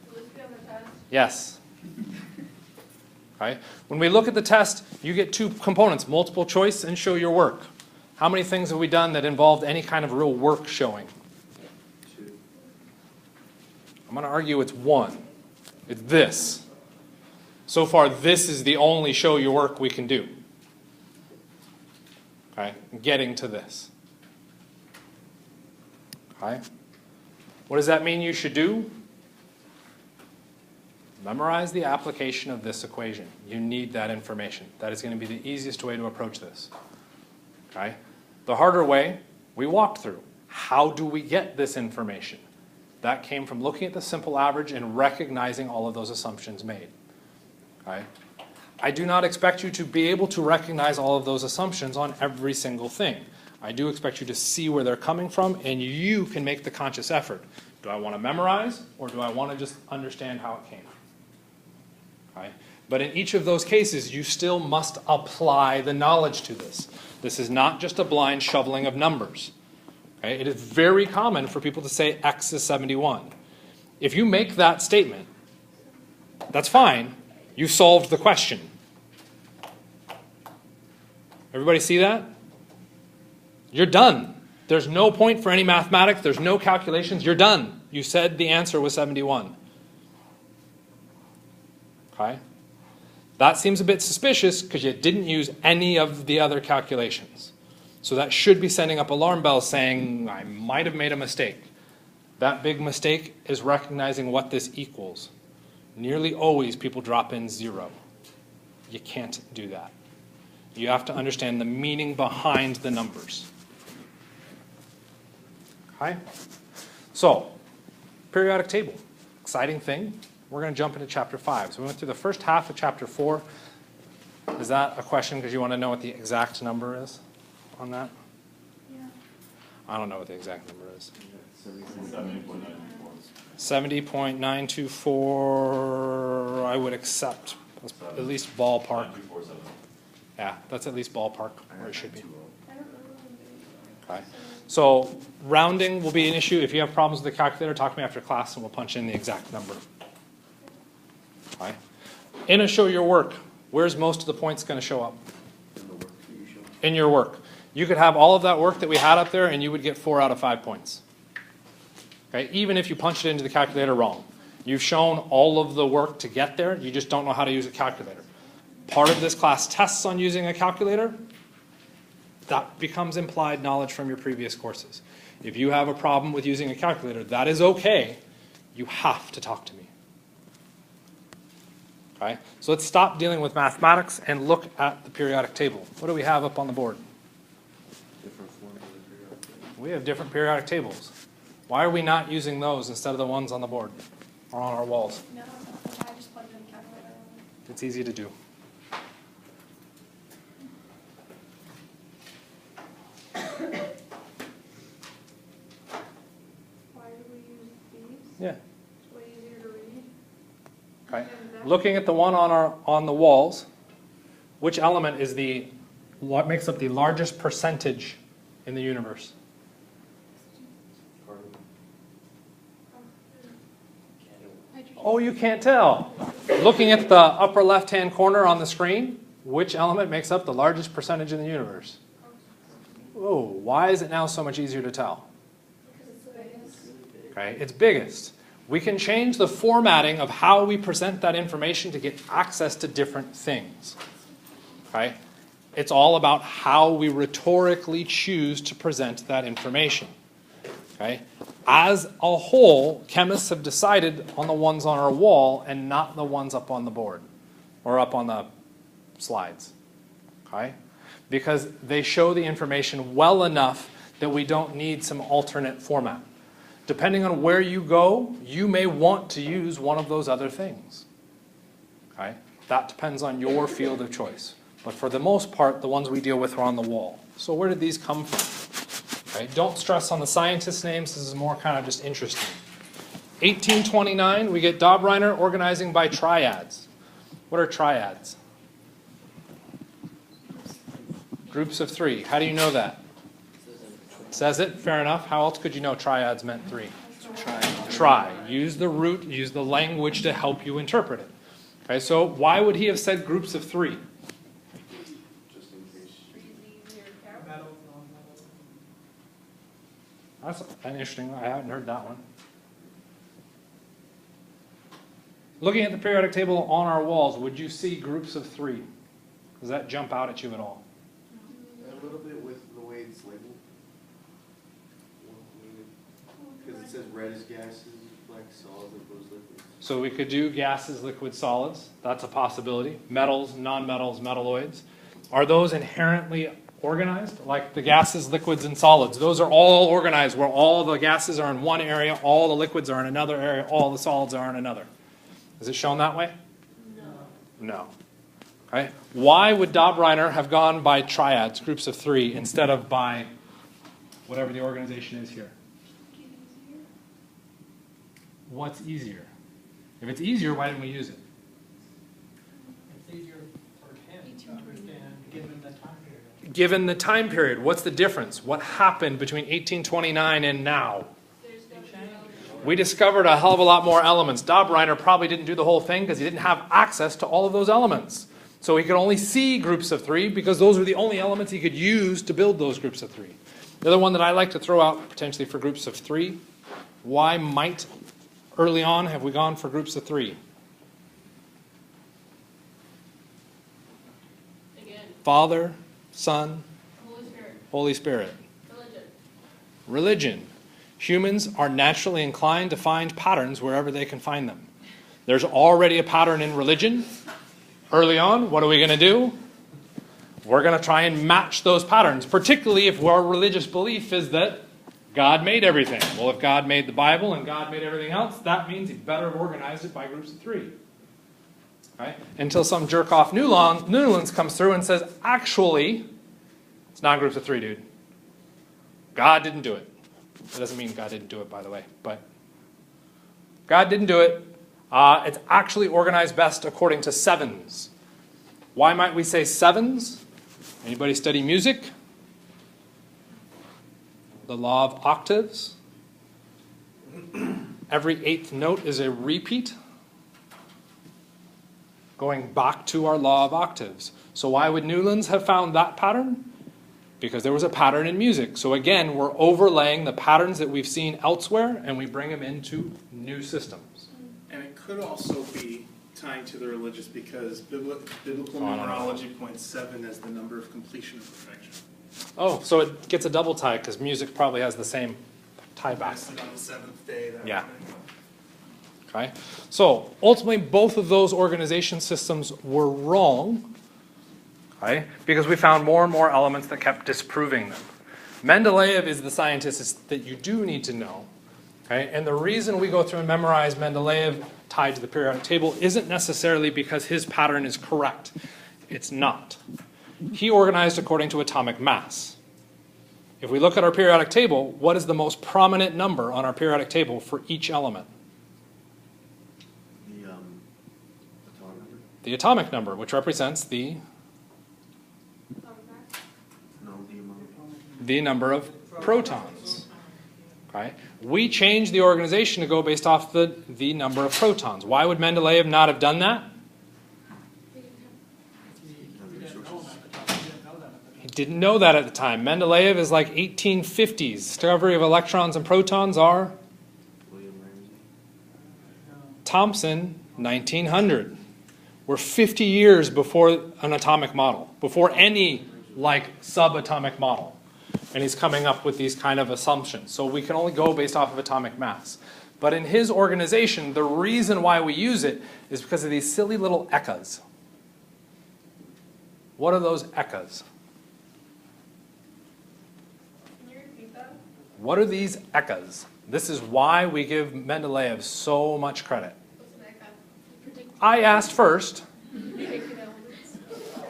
Will this be on the test? Yes. Okay? When we look at the test, you get 2 components, multiple choice and show your work. How many things have we done that involved any kind of real work showing? 2. I'm going to argue it's 1. It's this. So far, this is the only show your work we can do. Okay? Getting to this. Okay? What does that mean you should do? Memorize the application of this equation. You need that information. That is going to be the easiest way to approach this. Okay? The harder way, we walked through. How do we get this information? That came from looking at the simple average and recognizing all of those assumptions made. Okay? I do not expect you to be able to recognize all of those assumptions on every single thing. I do expect you to see where they're coming from, and you can make the conscious effort. Do I want to memorize, or do I want to just understand how it came? Okay? But in each of those cases, you still must apply the knowledge to this. This is not just a blind shoveling of numbers. Okay? It is very common for people to say X is 71. If you make that statement, That's fine. You solved the question. Everybody see that? You're done. There's no point for any mathematics. There's no calculations. You're done. You said the answer was 71. Okay? That seems a bit suspicious because you didn't use any of the other calculations. So that should be sending up alarm bells saying, I might have made a mistake. That big mistake is recognizing what this equals. Nearly always people drop in 0. You can't do that. You have to understand the meaning behind the numbers. Okay? So, periodic table. Exciting thing. We're going to jump into chapter 5. So we went through the first half of chapter 4. Is that a question because you want to know what the exact number is on that? Yeah. I don't know what the exact number is. 70.924. 70.924, I would accept. That's at least ballpark. 924.7. Yeah, that's at least ballpark where it should be. I don't know what I'm doing. Okay. So rounding will be an issue. If you have problems with the calculator, talk to me after class and we'll punch in the exact number. Okay. In a show your work, where's most of the points going to show up? In your work. You could have all of that work that we had up there and you would get 4 out of 5 points. Okay, even if you punch it into the calculator wrong. You've shown all of the work to get there, you just don't know how to use a calculator. Part of this class tests on using a calculator. That becomes implied knowledge from your previous courses. If you have a problem with using a calculator, that is okay. You have to talk to me. Okay, so let's stop dealing with mathematics and look at the periodic table. What do we have up on the board? Different forms of the periodic table. We have different periodic tables. Why are we not using those instead of the ones on the board or on our walls? No, I just plugged in a calculator. It's easy to do. Why do we use these? Yeah. It's way easier to read. Okay. Looking at the one on the walls, which element is what makes up the largest percentage in the universe? Oh, you can't tell. Looking at the upper left-hand corner on the screen, which element makes up the largest percentage in the universe? Oh, why is it now so much easier to tell? Because it's the biggest. Okay, it's biggest. We can change the formatting of how we present that information to get access to different things. Okay? It's all about how we rhetorically choose to present that information. Okay? As a whole, chemists have decided on the ones on our wall and not the ones up on the board or up on the slides. Okay? Because they show the information well enough that we don't need some alternate format. Depending on where you go, you may want to use one of those other things. Okay? That depends on your field of choice. But for the most part, the ones we deal with are on the wall. So where did these come from? Okay? Don't stress on the scientists' names. This is more kind of just interesting. 1829, we get Dobreiner organizing by triads. What are triads? Groups of 3. How do you know that? Says it, fair enough. How else could you know triads meant 3? Try. Use the root, use the language to help you interpret it. Okay, so why would he have said groups of 3? Just in case. Metals, non-metals. That's an interesting one. I haven't heard that one. Looking at the periodic table on our walls, would you see groups of 3? Does that jump out at you at all? A little bit with the way it's labeled. Because it says red is gases, black solids, and blue's liquids. So we could do gases, liquids, solids. That's a possibility. Metals, non-metals, metalloids. Are those inherently organized? Like the gases, liquids, and solids. Those are all organized where all the gases are in one area, all the liquids are in another area, all the solids are in another. Is it shown that way? No. Okay. Why would Dobreiner have gone by triads, groups of 3, instead of by whatever the organization is here? What's easier? If it's easier, why didn't we use it? It's easier for him to understand, given the time period. Given the time period, what's the difference? What happened between 1829 and now? we discovered a hell of a lot more elements. Dobreiner probably didn't do the whole thing because he didn't have access to all of those elements. So he could only see groups of 3 because those were the only elements he could use to build those groups of 3. The other one that I like to throw out potentially for groups of 3, why might early on have we gone for groups of 3? Again, Father, Son, Holy Spirit, Holy Spirit. religion. Religion. Humans are naturally inclined to find patterns wherever they can find them. There's already a pattern in religion. Early on, what are we going to do? We're going to try and match those patterns, particularly if our religious belief is that God made everything. Well, if God made the Bible and God made everything else, that means he better have organized it by groups of 3. Right? Until some jerk-off Newlands comes through and says, actually, it's not groups of 3, dude. God didn't do it. That doesn't mean God didn't do it, by the way, but God didn't do it. It's actually organized best according to 7s. Why might we say 7s? Anybody study music? The law of octaves. Every 8th note is a repeat. Going back to our law of octaves. So why would Newlands have found that pattern? Because there was a pattern in music. So again, we're overlaying the patterns that we've seen elsewhere and we bring them into new systems. And it could also be tying to the religious because biblical numerology points 7 as the number of completion of perfection. Oh, so it gets a double tie because music probably has the same tie back. Rested on the 7th day. That Yeah. kind of thing. Okay? So ultimately, both of those organization systems were wrong, okay? Because we found more and more elements that kept disproving them. Mendeleev is the scientist that you do need to know. Okay? And the reason we go through and memorize Mendeleev tied to the periodic table isn't necessarily because his pattern is correct. It's not. He organized according to atomic mass. If we look at our periodic table, what is the most prominent number on our periodic table for each element? The atomic number? The atomic number, which represents the No, the amount. the number of protons. Okay? We changed the organization to go based off the number of protons. Why would Mendeleev not have done that? He didn't know that at the time. Mendeleev is like 1850s. Discovery of electrons and protons are William Ramsey. Thomson, 1900. We're 50 years before an atomic model, before any like subatomic model. And he's coming up with these kind of assumptions. So we can only go based off of atomic mass. But in his organization, the reason why we use it is because of these silly little echas. What are those echas? Can you repeat that? What are these echas? This is why we give Mendeleev so much credit. What's an echo? Predict- I asked first. predicted elements.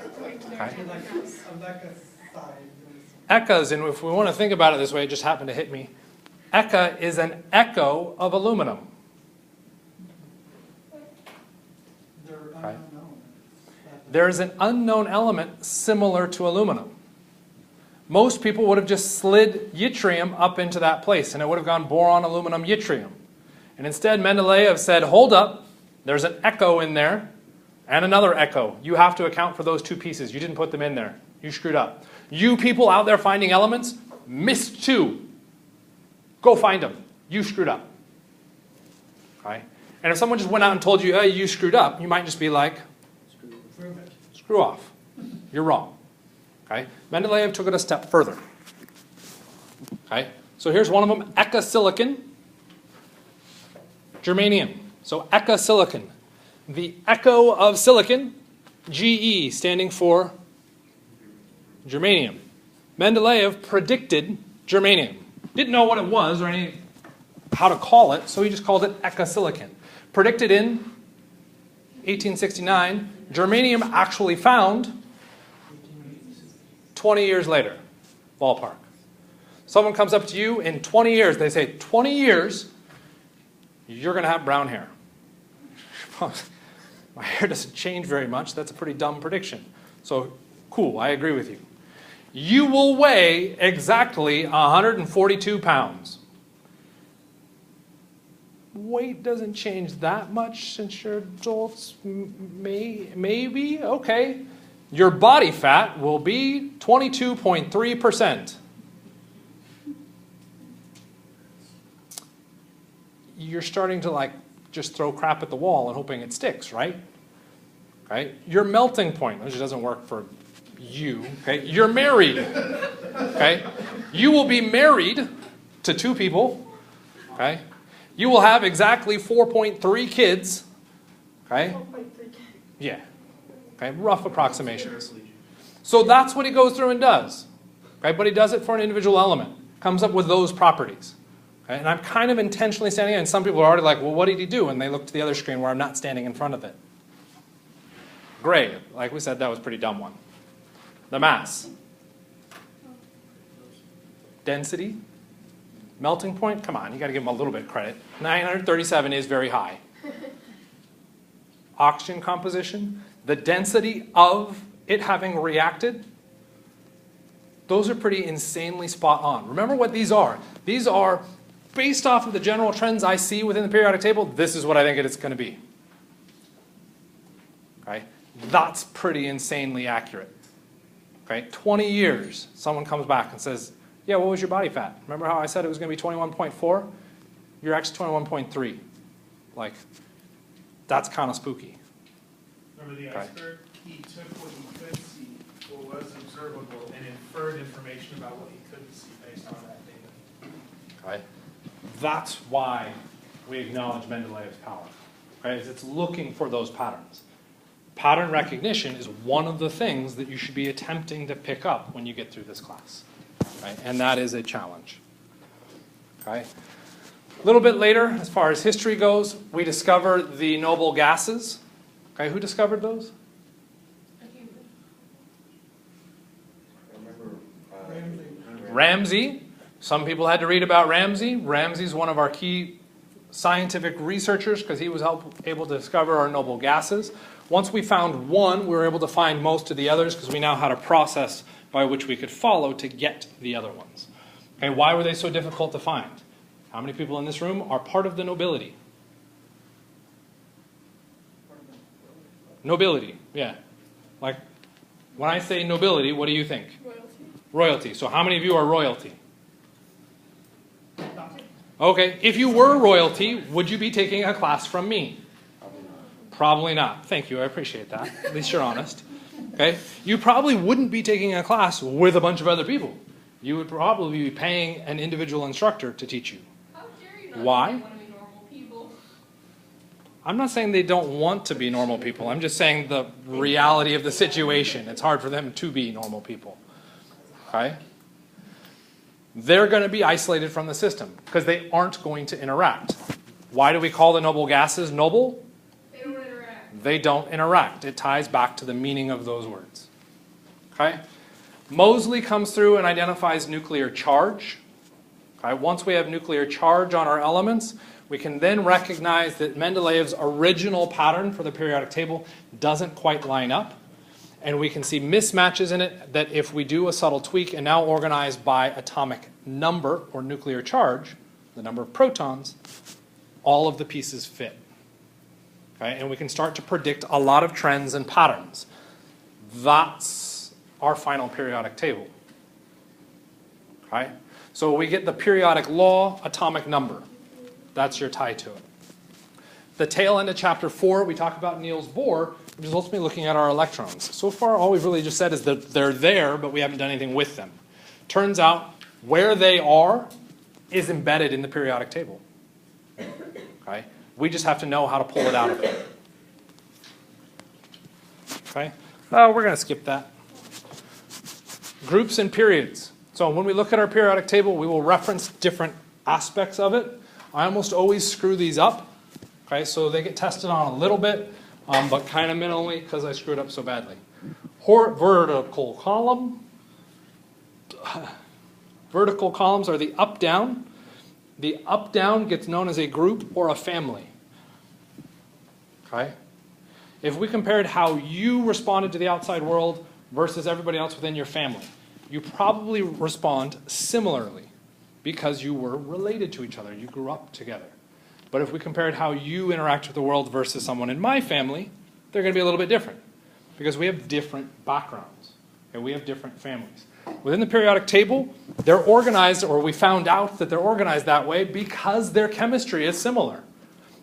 According to their Okay. atomic Like mass. a side. Echas, and if we want to think about it this way, it just happened to hit me. Echa is an echo of aluminum. They're Okay. unknown. There is an unknown element similar to aluminum. Most people would have just slid yttrium up into that place, and it would have gone boron, aluminum, yttrium. And instead, Mendeleev said, hold up, there's an echo in there, and another echo. You have to account for those two pieces. You didn't put them in there. You screwed up. You people out there finding elements, missed 2. Go find them. You screwed up. Okay? And if someone just went out and told you, hey, you screwed up, you might just be like, Prove it. screw off. You're wrong. Okay? Mendeleev took it a step further. Okay? So here's one of them, ecosilicon, germanium. So ecosilicon. The echo of silicon, Ge, standing for germanium. Mendeleev predicted germanium. Didn't know what it was or how to call it, so he just called it ecosilicon. Predicted in 1869. Germanium actually found 20 years later, ballpark. Someone comes up to you in 20 years, they say, 20 years, you're going to have brown hair. My hair doesn't change very much. That's a pretty dumb prediction. So, cool, I agree with you. You will weigh exactly 142 pounds. weight doesn't change that much since you're adults. Maybe, okay. Your body fat will be 22.3%. You're starting to like just throw crap at the wall and hoping it sticks, right? Right? Your melting point, which doesn't work for you, okay? You're married, okay? You will be married to 2 people, okay? You will have exactly 4.3 kids, okay? Yeah, okay, rough approximations. So that's what he goes through and does, okay? But he does it for an individual element, comes up with those properties. Okay? And I'm kind of intentionally standing in, and some people are already like, well, what did he do? And they look to the other screen where I'm not standing in front of it. Gray, like we said, that was a pretty dumb one. The mass. Density. Melting point, come on, you got to give them a little bit of credit. 937 is very high. Oxygen composition, the density of it having reacted, those are pretty insanely spot on. Remember what these are. These are based off of the general trends I see within the periodic table. This is what I think it's going to be. Okay? That's pretty insanely accurate. Okay? 20 years, someone comes back and says, yeah, what was your body fat? Remember how I said it was going to be 21.4? You're actually 21.3. Like, that's kind of spooky. Remember the iceberg? He took what he could see, what was observable, and inferred information about what he couldn't see based on that data. Okay? That's why we acknowledge Mendeleev's power. Okay? Is it's looking for those patterns. Pattern recognition is one of the things that you should be attempting to pick up when you get through this class. Right? And that is a challenge. Okay? A little bit later, as far as history goes, we discover the noble gases. Okay, who discovered those? Ramsay. Some people had to read about Ramsay. Ramsay's one of our key scientific researchers because he was able to discover our noble gases. Once we found one, we were able to find most of the others because we now had a process by which we could follow to get the other ones. Okay, why were they so difficult to find? How many people in this room are part of the nobility? Nobility, yeah. Like, when I say nobility, what do you think? Royalty. Royalty. So how many of you are royalty? Okay, if you were royalty, would you be taking a class from me? Probably not. Thank you, I appreciate that. At least you're honest. Okay? You probably wouldn't be taking a class with a bunch of other people. You would probably be paying an individual instructor to teach you. How dare you not Why? want to be normal people? I'm not saying they don't want to be normal people. I'm just saying the reality of the situation. It's hard for them to be normal people. Okay? They're going to be isolated from the system because they aren't going to interact. Why do we call the noble gases noble? They don't interact. They don't interact. It ties back to the meaning of those words. Okay? Moseley comes through and identifies nuclear charge. Okay? Once we have nuclear charge on our elements, we can then recognize that Mendeleev's original pattern for the periodic table doesn't quite line up. And we can see mismatches in it that if we do a subtle tweak and now organize by atomic number or nuclear charge, the number of protons, all of the pieces fit. Okay? And we can start to predict a lot of trends and patterns. That's our final periodic table. Okay? So we get the periodic law, atomic number. That's your tie to it. The tail end of chapter 4, we talk about Niels Bohr, which is ultimately looking at our electrons. So far, all we've really just said is that they're there, but we haven't done anything with them. Turns out, where they are is embedded in the periodic table. Okay? We just have to know how to pull it out of it. Okay? Oh, we're going to skip that. Groups and periods. So when we look at our periodic table, we will reference different aspects of it. I almost always screw these up. Okay, so they get tested on a little bit, but kind of minimally because I screwed up so badly. Vertical column. Vertical columns are the up-down. The up-down gets known as a group or a family. Okay? If we compared how you responded to the outside world versus everybody else within your family, you probably respond similarly because you were related to each other. You grew up together. But if we compared how you interact with the world versus someone in my family, they're going to be a little bit different because we have different backgrounds and we have different families. Within the periodic table, they're organized, or we found out that they're organized that way because their chemistry is similar.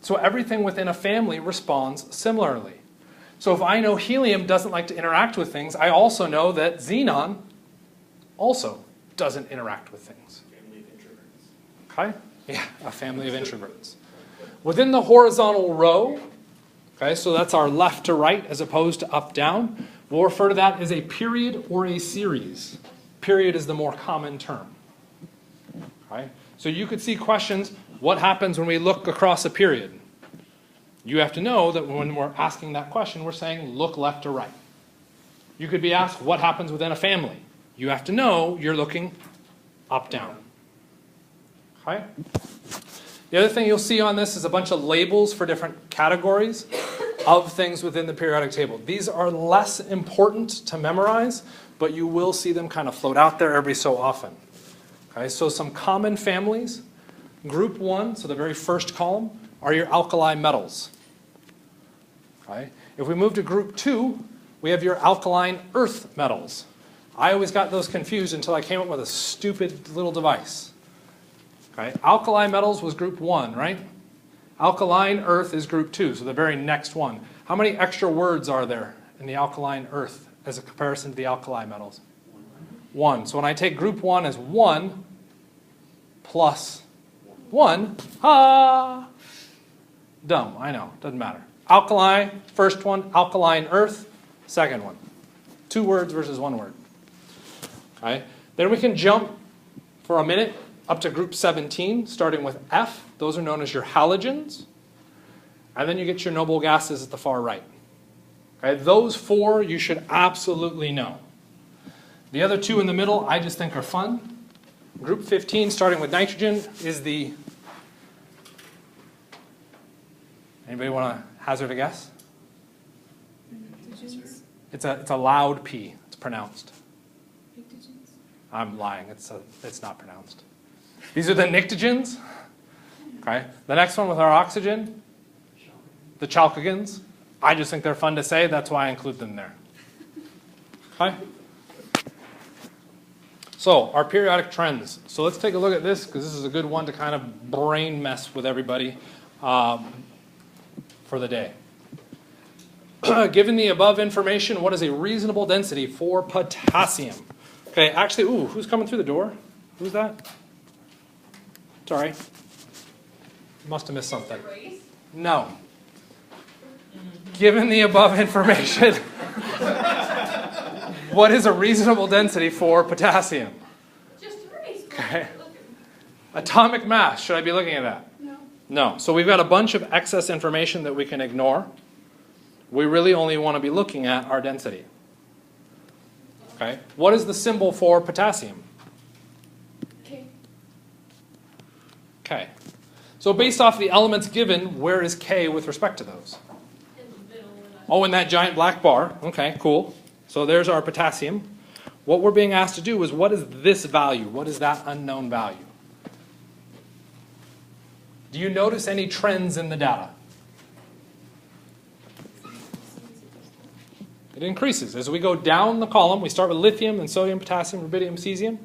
So everything within a family responds similarly. So if I know helium doesn't like to interact with things, I also know that xenon also doesn't interact with things. Family of introverts. Okay? Yeah, a family of introverts. Within the horizontal row, okay, so that's our left to right as opposed to up down, we'll refer to that as a period or a series. Period is the more common term. Okay? So you could see questions, what happens when we look across a period? You have to know that when we're asking that question, we're saying look left to right. You could be asked what happens within a family. You have to know you're looking up, down. Okay? The other thing you'll see on this is a bunch of labels for different categories of things within the periodic table. These are less important to memorize, but you will see them kind of float out there every so often. Okay, so some common families. Group 1, so the very first column, are your alkali metals. Okay? If we move to group 2, we have your alkaline earth metals. I always got those confused until I came up with a stupid little device. Okay? Alkali metals was group 1, right? Alkaline earth is group 2, so the very next one. How many extra words are there in the alkaline earth as a comparison to the alkali metals? 1. So when I take group 1 as 1 plus 1, dumb, I know, doesn't matter. Alkali, first one, alkaline earth, second one. 2 words versus 1 word. Okay? Then we can jump for a minute up to group 17, starting with F. Those are known as your halogens. And then you get your noble gases at the far right. Okay? Those 4 you should absolutely know. The other 2 in the middle I just think are fun. Group 15, starting with nitrogen, is the... Anybody want to hazard a guess? Pictogens? It's a loud P. It's pronounced. Pictogens? I'm lying. It's not pronounced. These are the pnictogens. Okay. The next one with our oxygen, the chalcogens. I just think they're fun to say. That's why I include them there. Okay. So our periodic trends. So let's take a look at this because this is a good one to kind of brain mess with everybody for the day. Given the above information, what is a reasonable density for potassium? Okay, actually, ooh, who's coming through the door? Who's that? Sorry. Must have missed something. No. Given the above information, what is a reasonable density for potassium? Just race. Okay. Atomic mass, should I be looking at that? No. No. So we've got a bunch of excess information that we can ignore. We really only want to be looking at our density. Okay. What is the symbol for potassium? K. K. So based off the elements given, where is K with respect to those? In the middle of that. Oh, in that giant black bar. Okay, cool. So there's our potassium. What we're being asked to do is, what is this value? What is that unknown value? Do you notice any trends in the data? It increases. As we go down the column, we start with lithium and sodium, potassium, rubidium, cesium,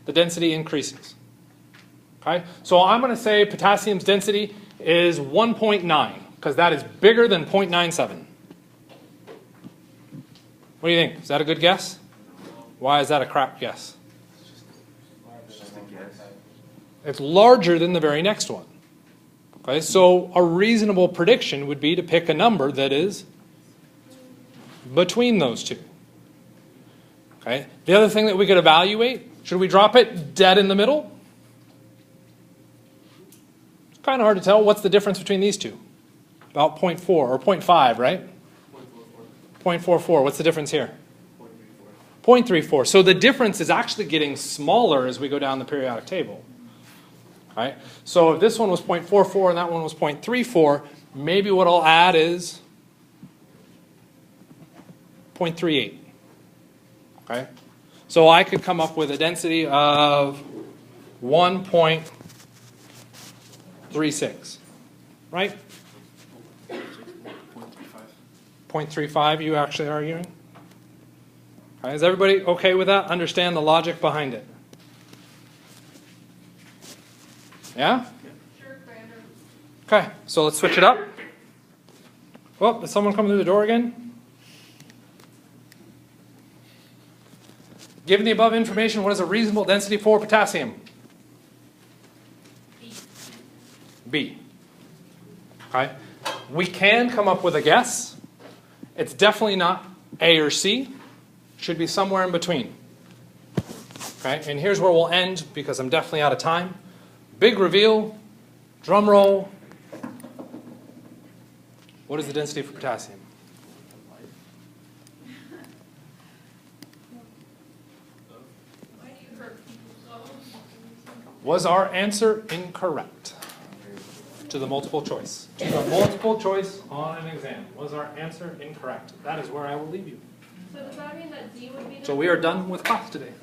the density increases. Okay? So I'm going to say potassium's density is 1.9, because that is bigger than 0.97. What do you think? Is that a good guess? Why is that a crap guess? It's just a guess. It's larger than the very next one. Okay, so a reasonable prediction would be to pick a number that is between those two. Okay. The other thing that we could evaluate, should we drop it dead in the middle? It's kind of hard to tell. What's the difference between these two? About 0.4 or 0.5, right? 0.44. What's the difference here? 0.34. So the difference is actually getting smaller as we go down the periodic table. Right? So if this one was 0.44 and that one was 0.34, maybe what I'll add is 0.38. Okay? So I could come up with a density of 1.36. right? 0.35 you actually arguing? All right, is everybody okay with that? Understand the logic behind it? Yeah? Sure, Commander. Okay, so let's switch it up. Oh, is someone coming through the door again? Given the above information, what is a reasonable density for potassium? B. Okay. We can come up with a guess. It's definitely not A or C. Should be somewhere in between. Okay, and here's where we'll end because I'm definitely out of time. Big reveal, drum roll. What is the density for potassium? Why do you hurt people so? Was our answer incorrect? To the multiple choice. To the multiple choice on an exam. Was our answer incorrect? That is where I will leave you. So does that mean that D would be the? So we are done with class today.